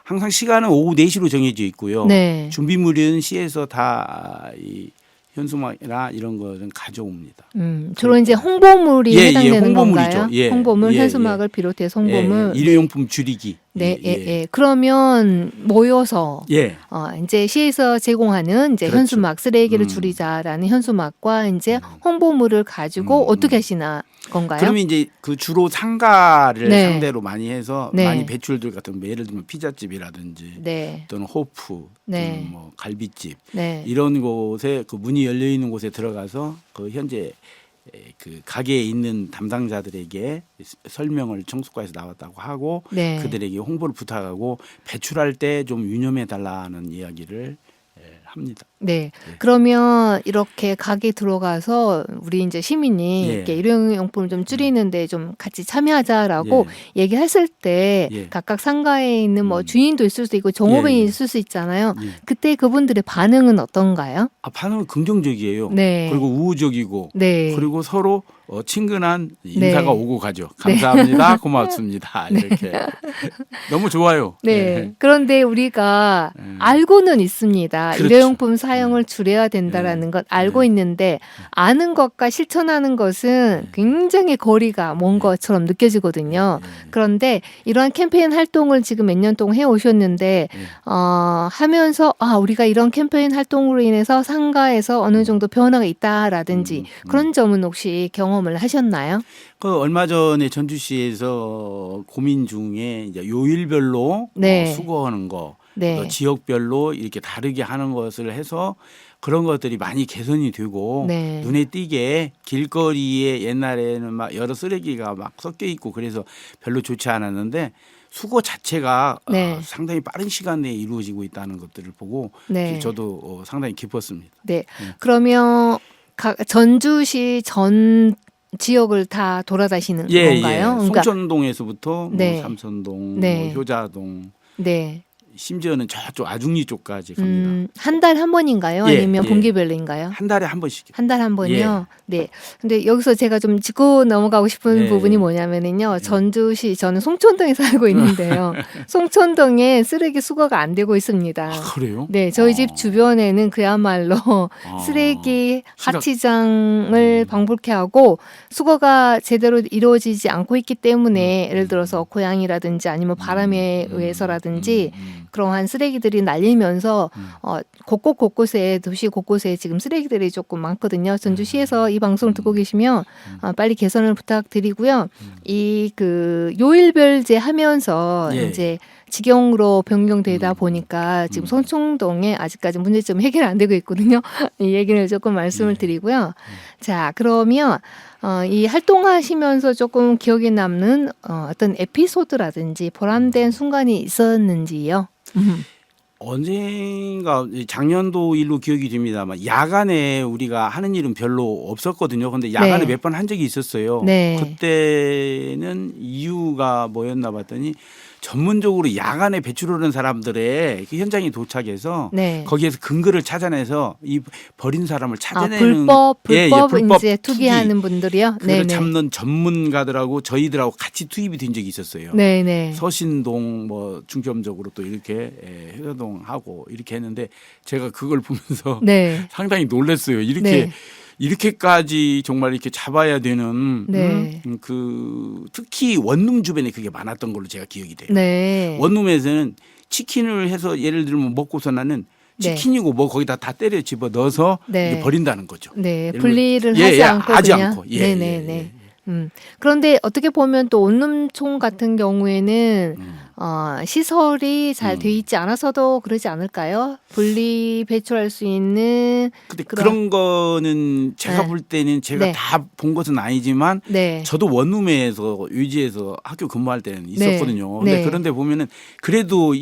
항상 시간은 오후 4시로 정해져 있고요. 네. 준비물은 시에서 다 현수막이나 이런 거는 가져옵니다. 주로 이제 홍보물이 예, 예, 해당되는 홍보물이죠. 건가요? 예, 홍보물, 예, 현수막을 비롯해서 홍보물. 예, 일회용품 줄이기. 네, 그러면 모여서 예. 이제 시에서 제공하는 이제 그렇죠. 현수막 쓰레기를 줄이자라는 현수막과 이제 홍보물을 가지고 어떻게 하시나 건가요? 그러면 이제 그 주로 상가를 네. 상대로 많이 해서 네. 많이 배출들 같은 뭐 예를 들면 피자집이라든지 네, 또는 호프 네. 또는 뭐 갈비집 네, 이런 곳에 그 문이 열려 있는 곳에 들어가서 그 현재 그 가게에 있는 담당자들에게 설명을 청소과에서 나왔다고 하고 네. 그들에게 홍보를 부탁하고 배출할 때 좀 유념해 달라는 이야기를 합니다. 네. 그러면 이렇게 가게 들어가서 우리 이제 시민이 예. 이렇게 일회용품을 좀 줄이는데 좀 같이 참여하자라고 얘기했을 때 예. 각각 상가에 있는 뭐 주인도 있을 수 있고 종업원이 예. 있을 수 있잖아요. 예. 그때 그분들의 반응은 어떤가요? 반응은 긍정적이에요. 네. 그리고 우호적이고 네. 그리고 서로 친근한 인사가 네. 오고 가죠. 감사합니다. 고맙습니다. 이렇게 너무 좋아요. 네. 그런데 우리가 예. 알고는 있습니다. 그렇죠. 일회용품 사용을 줄여야 된다라는 것 알고 있는데 아는 것과 실천하는 것은 굉장히 거리가 먼 것처럼 느껴지거든요. 그런데 이러한 캠페인 활동을 지금 몇 년 동안 해 오셨는데 하면서 우리가 이런 캠페인 활동으로 인해서 상가에서 어느 정도 변화가 있다라든지 그런 점은 혹시 경험을 하셨나요? 그 얼마 전에 전주시에서 고민 중에 이제 요일별로 네. 수거하는 거, 네. 또 지역별로 이렇게 다르게 하는 것을 해서 그런 것들이 많이 개선이 되고 네. 눈에 띄게 길거리에 옛날에는 막 여러 쓰레기가 막 섞여 있고 그래서 별로 좋지 않았는데 수거 자체가 네. 상당히 빠른 시간 내에 이루어지고 있다는 것들을 보고 네. 저도 상당히 기뻤습니다. 네. 그러면 전주시 전 지역을 다 돌아다니시는 건가요? 그러니까 송천동에서부터 네. 뭐 삼선동, 네. 뭐 효자동, 네. 심지어는 저쪽 아중리 쪽까지 갑니다. 한 달 한 번인가요? 예, 아니면 예. 분기별로인가요? 한 달에 한 번씩. 한 달 한 번이요? 네. 근데 여기서 제가 좀 짚고 넘어가고 싶은 네. 부분이 뭐냐면은요. 전주시, 저는 송천동에 살고 있는데요. 송천동에 쓰레기 수거가 안 되고 있습니다. 그래요? 네. 저희 집 주변에는 그야말로 쓰레기 하치장을 방불케 하고 수거가 제대로 이루어지지 않고 있기 때문에 예를 들어서 고양이라든지 아니면 바람에 의해서라든지 그러한 쓰레기들이 날리면서 곳곳에 도시 곳곳에 지금 쓰레기들이 조금 많거든요. 전주시에서 이 방송을 듣고 계시면 빨리 개선을 부탁드리고요. 이 그 요일별제 하면서 예. 이제 직영으로 변경되다 보니까 지금 송천동에 아직까지 문제점 해결 안 되고 있거든요. 이 얘기를 조금 말씀을 드리고요. 자, 그러면 이 활동하시면서 조금 기억에 남는 어떤 에피소드라든지 보람된 순간이 있었는지요? 언젠가 작년도 일로 기억이 됩니다만 야간에 우리가 하는 일은 별로 없었거든요. 근데 야간에 네. 몇 번 한 적이 있었어요. 네. 그때는 이유가 뭐였나 봤더니 전문적으로 야간에 배출하는 사람들의 그 현장에 도착해서 네. 거기에서 근거를 찾아내서 이 버린 사람을 찾아내는 불법 불법 이제 투기하는 분들이요. 그걸 잡는 전문가들하고 저희들하고 같이 투입이 된 적이 있었어요. 네네. 서신동 뭐 중점적으로 또 이렇게 효자동 하고 이렇게 했는데 제가 그걸 보면서 네. 상당히 놀랐어요. 네. 이렇게까지 정말 이렇게 잡아야 되는 네. 그 특히 원룸 주변에 그게 많았던 걸로 제가 기억이 돼요. 네. 원룸에서는 치킨을 해서 예를 들면 먹고서 나는 네. 치킨이고 뭐 거기다 다 때려 집어 넣어서 네. 이제 버린다는 거죠. 네. 예를 분리를 예, 하지 예, 않고 하지 그냥. 않고. 예, 네네네. 예, 그런데 어떻게 보면 또 원룸총 같은 경우에는 시설이 잘 돼 있지 않아서도 그러지 않을까요? 분리 배출할 수 있는 근데 그런 거는 제가 네. 볼 때는 제가 네. 다 본 것은 아니지만 네. 저도 원룸에서 유지해서 학교 근무할 때는 있었거든요. 네. 근데 그런데 보면은 그래도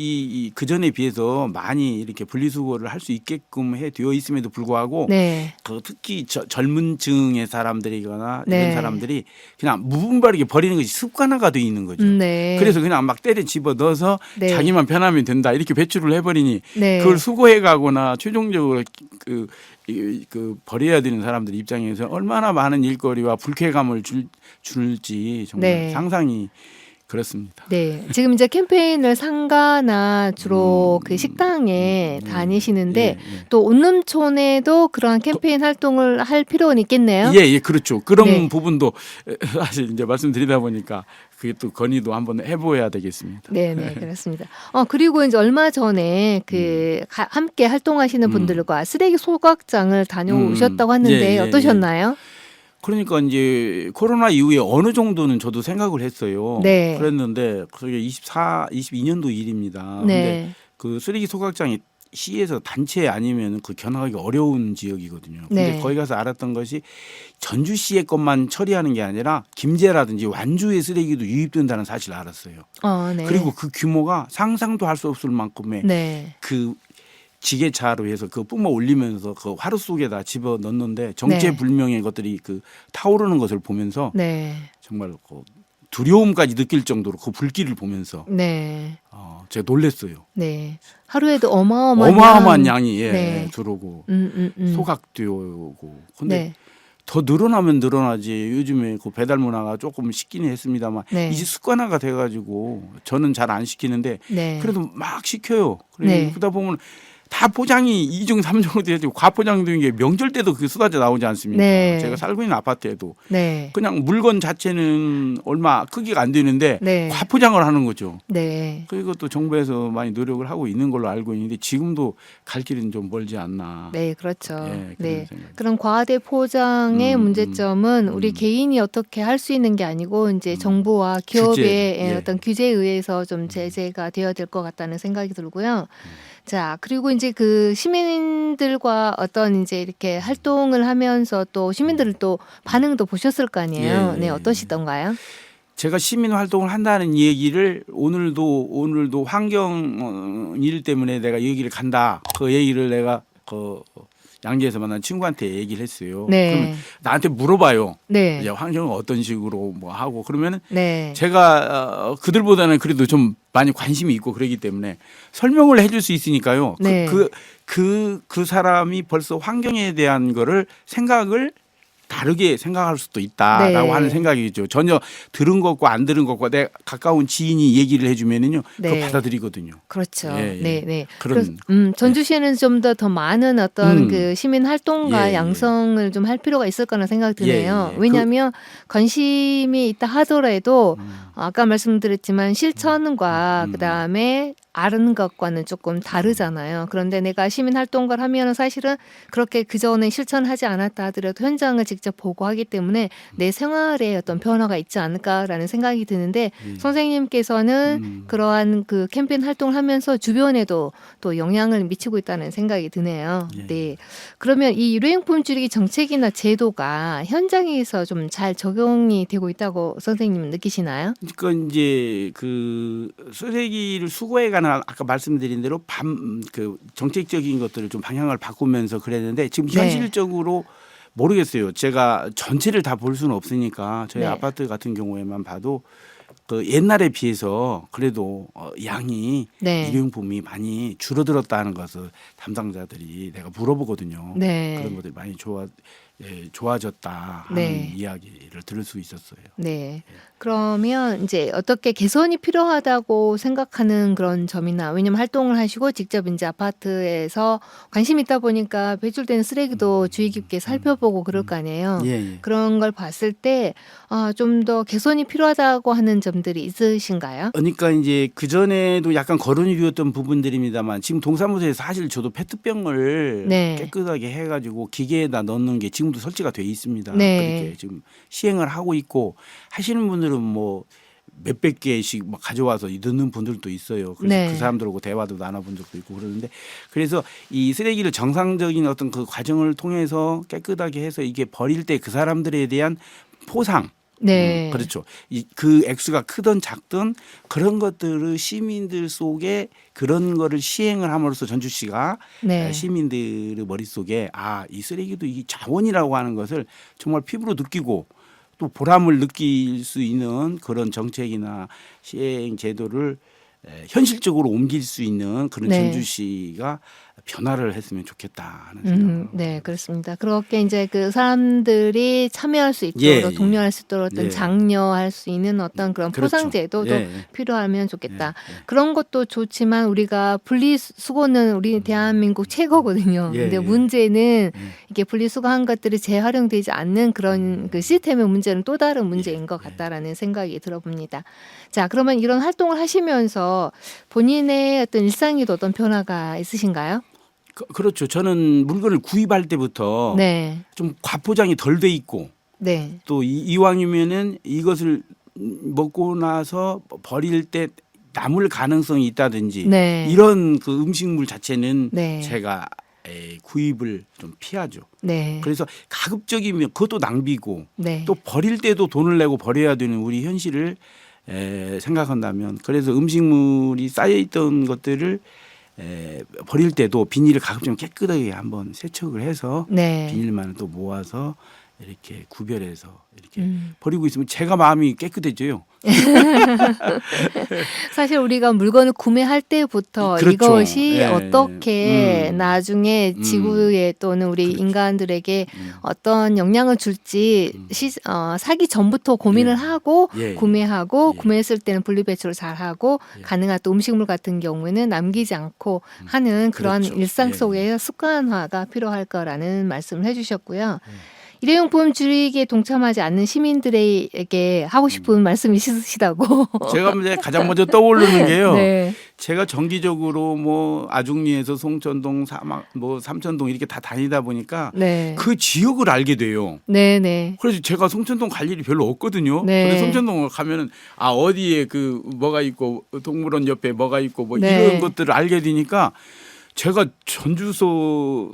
그 전에 비해서 많이 이렇게 분리수거를 할 수 있게끔 해 되어 있음에도 불구하고 네. 그 특히 젊은 층의 사람들이거나 네. 이런 사람들이 그냥 무분별하게 버리는 것이 습관화가 돼 있는 거죠. 네. 그래서 그냥 막 때려 집어 넣어서 네. 자기만 편하면 된다 이렇게 배출을 해버리니 네. 그걸 수거해 가거나 최종적으로 그 버려야 되는 사람들 입장에서 얼마나 많은 일거리와 불쾌감을 줄지 정말 네. 상상이 그렇습니다. 네. 지금 이제 캠페인을 상가나 주로 그 식당에 다니시는데 예, 예. 또 온룸촌에도 그러한 캠페인 활동을 할 필요는 있겠네요. 예, 그렇죠. 그런 네. 부분도 사실 이제 말씀드리다 보니까 그게 또 건의도 한번 해보아야 되겠습니다. 네, 네, 그렇습니다. 그리고 이제 얼마 전에 함께 활동하시는 분들과 쓰레기 소각장을 다녀오셨다고 하는데 예, 예, 어떠셨나요? 그러니까 이제 코로나 이후에 어느 정도는 저도 생각을 했어요. 네. 그랬는데 그게 22년도 일입니다. 네. 근데 그 쓰레기 소각장이 시에서 단체 아니면 그 견학하기 어려운 지역이거든요. 근데 네. 거기 가서 알았던 것이 전주시의 것만 처리하는 게 아니라 김제라든지 완주의 쓰레기도 유입된다는 사실을 알았어요. 네. 그리고 그 규모가 상상도 할 수 없을 만큼의 네. 그 지게차로 해서 그 뿜어 올리면서 그 화로 속에다 집어 넣는데 정체불명의 것들이 그 타오르는 것을 보면서 네. 정말 그 두려움까지 느낄 정도로 그 불길을 보면서 네. 제가 놀랐어요. 네. 하루에도 어마어마한 어마어마한 양이 네. 들어오고 음. 소각되고 근데 네. 더 늘어나면 늘어나지. 요즘에 그 배달 문화가 조금 식기는 했습니다만 네. 이제 습관화가 돼가지고 저는 잘 안 시키는데 네. 그래도 막 시켜요. 네. 그러다 보면 다 포장이 2중, 3중으로 되고 과포장된 게 명절 때도 그게 쏟아져 나오지 않습니까? 네. 제가 살고 있는 아파트에도 네. 그냥 물건 자체는 얼마 크기가 안 되는데 네. 과포장을 하는 거죠. 네. 그리고 또 정부에서 많이 노력을 하고 있는 걸로 알고 있는데 지금도 갈 길은 좀 멀지 않나. 네, 그렇죠. 네, 그런 네. 생각이. 그럼 과대 포장의 문제점은 우리 개인이 어떻게 할 수 있는 게 아니고 이제 정부와 기업의 규제, 어떤 규제에 의해서 좀 제재가 되어야 될 것 같다는 생각이 들고요. 자, 그리고 이제 그 시민들과 어떤 이제 이렇게 활동을 하면서 또 시민들을 또 반응도 보셨을 거 아니에요. 예, 네, 예. 어떠시던가요? 제가 시민 활동을 한다는 얘기를 오늘도 환경 일 때문에 내가 여기를 간다. 그 얘기를 내가 그 양재에서 만난 친구한테 얘기를 했어요. 네. 그러면 나한테 물어봐요. 네. 이제 환경은 어떤 식으로 뭐 하고 그러면은 네. 제가 그들보다는 그래도 좀 많이 관심이 있고 그러기 때문에 설명을 해줄 수 있으니까요. 네. 그 사람이 벌써 환경에 대한 거를 생각을 다르게 생각할 수도 있다라고 네. 하는 생각이죠. 전혀 들은 것과 안 들은 것과 내 가까운 지인이 얘기를 해주면은요, 네. 그거 받아들이거든요. 그렇죠. 예, 예. 네, 네. 그런 전주시에는 좀 더 많은 어떤 그 시민 활동가 예, 예. 양성을 좀 할 필요가 있을 거라는 생각이 드네요. 예, 예. 왜냐하면 관심이 있다 하더라도 아까 말씀드렸지만 실천과 그다음에 아는 것과는 조금 다르잖아요. 그런데 내가 시민 활동가를 하면 사실은 그렇게 그 전에 실천하지 않았다 하더라도 현장을 직접 보고 하기 때문에 내 생활에 어떤 변화가 있지 않을까라는 생각이 드는데 선생님께서는 그러한 그 캠페인 활동을 하면서 주변에도 또 영향을 미치고 있다는 생각이 드네요. 예. 네. 그러면 이 일회용품 줄이기 정책이나 제도가 현장에서 좀 잘 적용이 되고 있다고 선생님은 느끼시나요? 그러니까 이제 그 쓰레기를 수거해 가는 아까 말씀드린 대로 그 정책적인 것들을 좀 방향을 바꾸면서 그랬는데 지금 네. 현실적으로 모르겠어요. 제가 전체를 다 볼 수는 없으니까 저희 네. 아파트 같은 경우에만 봐도 그 옛날에 비해서 그래도 양이 네. 일회용품이 많이 줄어들었다는 것을 담당자들이 내가 물어보거든요. 네. 그런 것들이 많이 좋아졌다 하는 네. 이야기를 들을 수 있었어요. 네. 그러면 이제 어떻게 개선이 필요하다고 생각하는 그런 점이나 왜냐면 활동을 하시고 직접 이제 아파트에서 관심 있다 보니까 배출되는 쓰레기도 주의 깊게 살펴보고 그럴 거 아니에요. 예. 그런 걸 봤을 때 좀 더 개선이 필요하다고 하는 점들이 있으신가요? 그러니까 이제 그 전에도 약간 거론이 되었던 부분들입니다만 지금 동사무소에서 사실 저도 페트병을 네. 깨끗하게 해가지고 기계에다 넣는 게 지금도 설치가 돼 있습니다. 네. 그렇게 지금 시행을 하고 있고 하시는 분들은 뭐 몇백 개씩 막 가져와서 넣는 분들도 있어요. 그래서 네. 그 사람들하고 대화도 나눠본 적도 있고 그러는데 그래서 이 쓰레기를 정상적인 어떤 그 과정을 통해서 깨끗하게 해서 이게 버릴 때 그 사람들에 대한 포상 네. 그렇죠. 그 액수가 크든 작든 그런 것들을 시민들 속에 그런 거를 시행을 함으로써 전주시가 네. 시민들의 머릿속에 이 쓰레기도 이 자원이라고 하는 것을 정말 피부로 느끼고 또 보람을 느낄 수 있는 그런 정책이나 시행 제도를 현실적으로 옮길 수 있는 그런 네. 전주시가 변화를 했으면 좋겠다 하는 생각을. 네, 그렇습니다. 그렇게 이제 그 사람들이 참여할 수 있도록 예, 예. 독려할 수 있도록 어떤 예. 장려할 수 있는 어떤 그런 그렇죠. 포상제도도 예, 예. 필요하면 좋겠다. 예, 예. 그런 것도 좋지만 우리가 분리수거는 우리 대한민국 최고거든요. 예, 근데 예. 문제는 이게 분리수거한 것들이 재활용되지 않는 그런 그 시스템의 문제는 또 다른 문제인 것 같다라는 생각이 들어봅니다. 자, 그러면 이런 활동을 하시면서 본인의 어떤 일상에도 어떤 변화가 있으신가요? 그렇죠. 저는 물건을 구입할 때부터 네, 좀 과포장이 덜 돼 있고 네, 또 이왕이면은 이것을 먹고 나서 버릴 때 남을 가능성이 있다든지 네. 이런 그 음식물 자체는 네. 제가 구입을 좀 피하죠. 네, 그래서 가급적이면 그것도 낭비고 네, 또 버릴 때도 돈을 내고 버려야 되는 우리 현실을 생각한다면 그래서 음식물이 쌓여 있던 것들을 버릴 때도 비닐을 가급적 깨끗하게 한번 세척을 해서 네. 비닐만 또 모아서 이렇게 구별해서 이렇게 음. 버리고 있으면 제가 마음이 깨끗해져요. 사실 우리가 물건을 구매할 때부터 그렇죠. 이것이 예. 어떻게 나중에 지구에 또는 우리 그렇죠. 인간들에게 어떤 영향을 줄지 사기 전부터 고민을 예. 하고 예. 구매하고 예. 구매했을 때는 분리배출을 잘하고 예. 가능한 또 음식물 같은 경우에는 남기지 않고 하는 그러한 그렇죠. 일상 예. 속에 습관화가 필요할 거라는 말씀을 해주셨고요. 일회용품 줄이기에 동참하지 않는 시민들에게 하고 싶은 말씀이 있으시다고. 제가 이제 가장 먼저 떠오르는 게요. 네. 제가 정기적으로 뭐 아중리에서 송천동, 뭐 삼천동 이렇게 다 다니다 보니까 네. 그 지역을 알게 돼요. 네, 네. 그래서 제가 송천동 갈 일이 별로 없거든요. 네. 근데 송천동을 가면은 어디에 그 뭐가 있고 동물원 옆에 뭐가 있고 뭐 네. 이런 것들을 알게 되니까 제가 전주서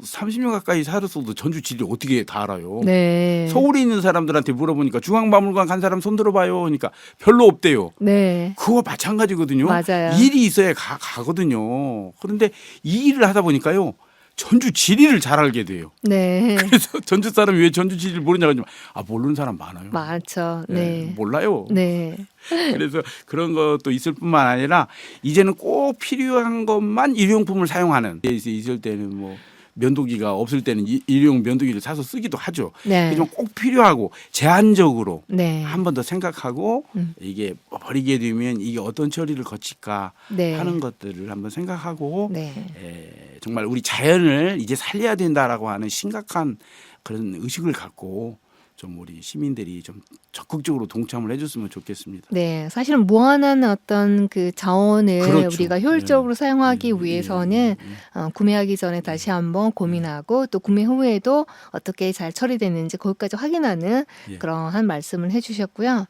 30년 가까이 살았어도 전주 지리 어떻게 다 알아요. 네. 서울에 있는 사람들한테 물어보니까 중앙박물관 간 사람 손 들어봐요. 그러니까 별로 없대요. 네. 그거 마찬가지거든요. 맞아요. 일이 있어야 가거든요. 그런데 이 일을 하다 보니까요. 전주 지리를 잘 알게 돼요. 네. 그래서 전주 사람이 왜 전주 지리를 모르냐고 하지만 모르는 사람 많아요. 많죠. 예, 네. 몰라요. 네. 그래서 그런 것도 있을 뿐만 아니라 이제는 꼭 필요한 것만 일회용품을 사용하는 있을 때는 뭐 면도기가 없을 때는 일회용 면도기를 사서 쓰기도 하죠. 네. 하지만 꼭 필요하고 제한적으로 네. 한 번 더 생각하고 이게 버리게 되면 이게 어떤 처리를 거칠까 네. 하는 것들을 한번 생각하고 네. 정말 우리 자연을 이제 살려야 된다라고 하는 심각한 그런 의식을 갖고 좀 우리 시민들이 좀 적극적으로 동참을 해줬으면 좋겠습니다. 네, 사실은 무한한 어떤 그 자원을 그렇죠. 우리가 효율적으로 예. 사용하기 예. 위해서는 구매하기 전에 다시 한번 고민하고 또 구매 후에도 어떻게 잘 처리되는지 거기까지 확인하는 예. 그러한 말씀을 해주셨고요.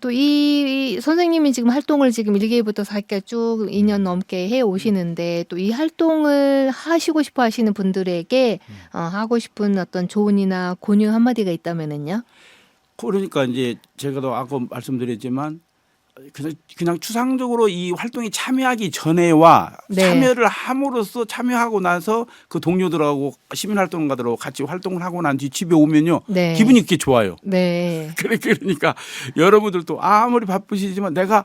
또 이 선생님이 지금 활동을 지금 1기부터 4기까지 쭉 2년 넘게 해 오시는데 또 이 활동을 하시고 싶어 하시는 분들에게 하고 싶은 어떤 조언이나 권유 한마디가 있다면은요? 그러니까 이제 제가 도 아까 말씀드렸지만 그냥 추상적으로 이 활동에 참여하기 전에와 네. 참여를 함으로써 참여하고 나서 그 동료들하고 시민활동가들하고 같이 활동을 하고 난 뒤 집에 오면요. 네. 기분이 그렇게 좋아요. 네. 그러니까 여러분들도 아무리 바쁘시지만 내가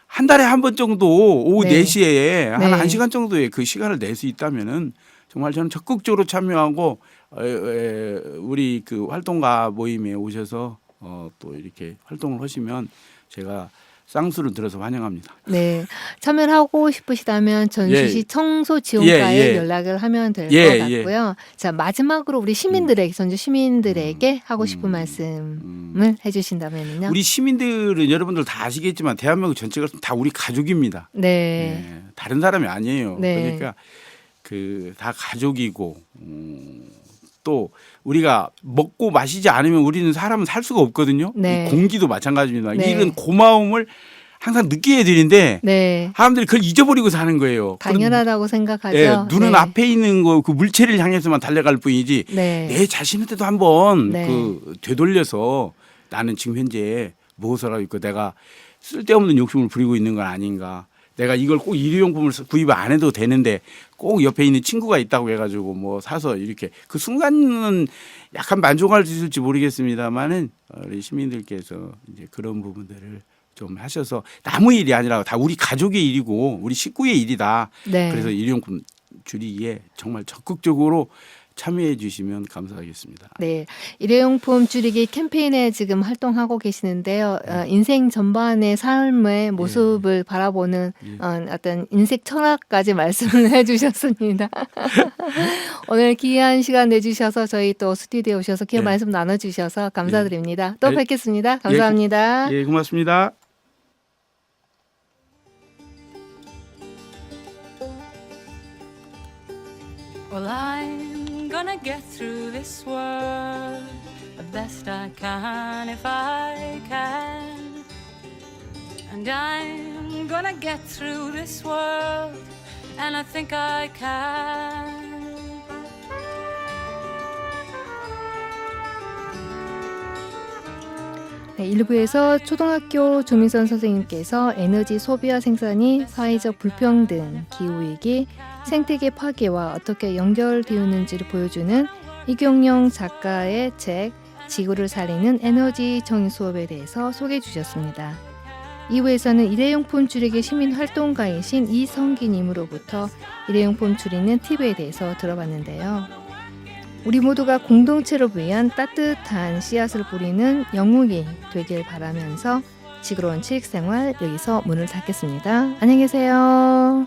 한 달에 한 번 정도 오후 네. 4시에 한 네. 1시간 정도의 그 시간을 낼 수 있다면은 정말 저는 적극적으로 참여하고 우리 그 활동가 모임에 오셔서 또 이렇게 활동을 하시면 제가 쌍수를 들어서 환영합니다. 네, 참여를 하고 싶으시다면 전주시 예. 청소지원과에 예, 예. 연락을 하면 될 것 예, 같고요. 자, 마지막으로 우리 시민들에게 전주 시민들에게 하고 싶은 말씀을 해주신다면요. 우리 시민들은 여러분들 다 아시겠지만 대한민국 전체가 다 우리 가족입니다. 네, 네, 다른 사람이 아니에요. 네. 그러니까 그 다 가족이고 또 우리가 먹고 마시지 않으면 우리는 사람은 살 수가 없거든요. 네. 이 공기도 마찬가지입니다. 네. 이런 고마움을 항상 느껴야 되는데 네, 사람들이 그걸 잊어버리고 사는 거예요. 당연하다고 생각하죠. 예, 눈은 네. 앞에 있는 거 그 물체를 향해서만 달려갈 뿐이지 네, 내 자신한테도 한번 네. 그 되돌려서 나는 지금 현재 무엇을 하고 있고 내가 쓸데없는 욕심을 부리고 있는 건 아닌가. 내가 이걸 꼭 일회용품을 구입 안 해도 되는데 꼭 옆에 있는 친구가 있다고 해가지고 뭐 사서 이렇게 그 순간은 약간 만족할 수 있을지 모르겠습니다만은 우리 시민들께서 이제 그런 부분들을 좀 하셔서 남의 일이 아니라 다 우리 가족의 일이고 우리 식구의 일이다. 네. 그래서 일회용품 줄이기에 정말 적극적으로 참여해 주시면 감사하겠습니다. 네, 일회용품 줄이기 캠페인에 지금 활동하고 계시는데요. 인생 전반의 삶의 모습을 바라보는 어떤 인생 철학까지 말씀을 해주셨습니다. 오늘 귀한 시간 내주셔서 저희 또 스튜디오에 오셔서 귀한 네. 말씀 나눠주셔서 감사드립니다. 또 네. 뵙겠습니다. 감사합니다. 예, 고맙습니다. Well, I'm gonna get through this world the best I can if I can. And I'm gonna get through this world, and I think I can. 네, 일부에서 초등학교 조민선 선생님께서 에너지 소비와 생산이 사회적 불평등, 기후위기, 생태계 파괴와 어떻게 연결되었는지를 보여주는 이경영 작가의 책 지구를 살리는 에너지 정의 수업에 대해서 소개해 주셨습니다. 2부에서는 일회용품 줄이기 시민활동가이신 이성기님으로부터 일회용품 줄이는 팁에 대해서 들어봤는데요. 우리 모두가 공동체를 위한 따뜻한 씨앗을 뿌리는 영웅이 되길 바라면서 지구로운 체육생활 여기서 문을 닫겠습니다. 안녕히 계세요.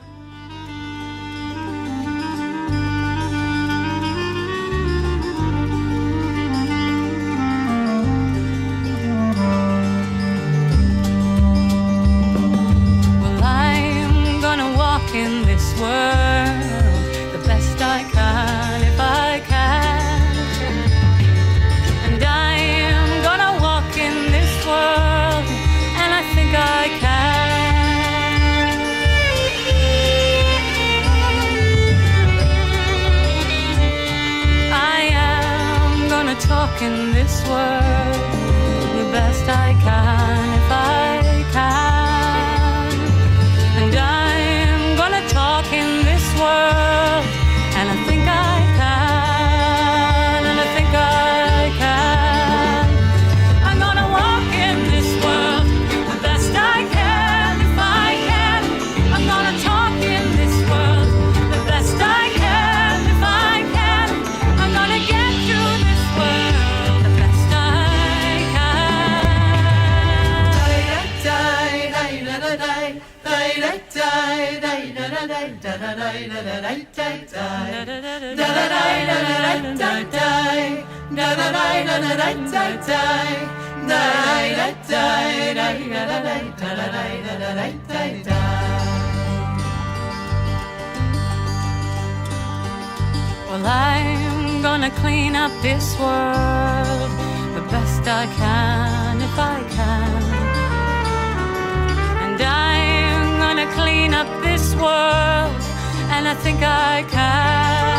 Well, I'm gonna walk in this world the best I can if I can. And I'm gonna walk in this world, and I think I can. I am gonna talk in this world the best I can if I can. And I'm gonna talk in this world, and I think I can, and I think I can. I'm gonna walk in this world the best I can if I can. I'm gonna talk in this world the best I can if I can. I'm gonna get through this world the best I Well, I'm gonna clean up this world the best I can if I can. And I'm gonna clean up this world, and I think I can.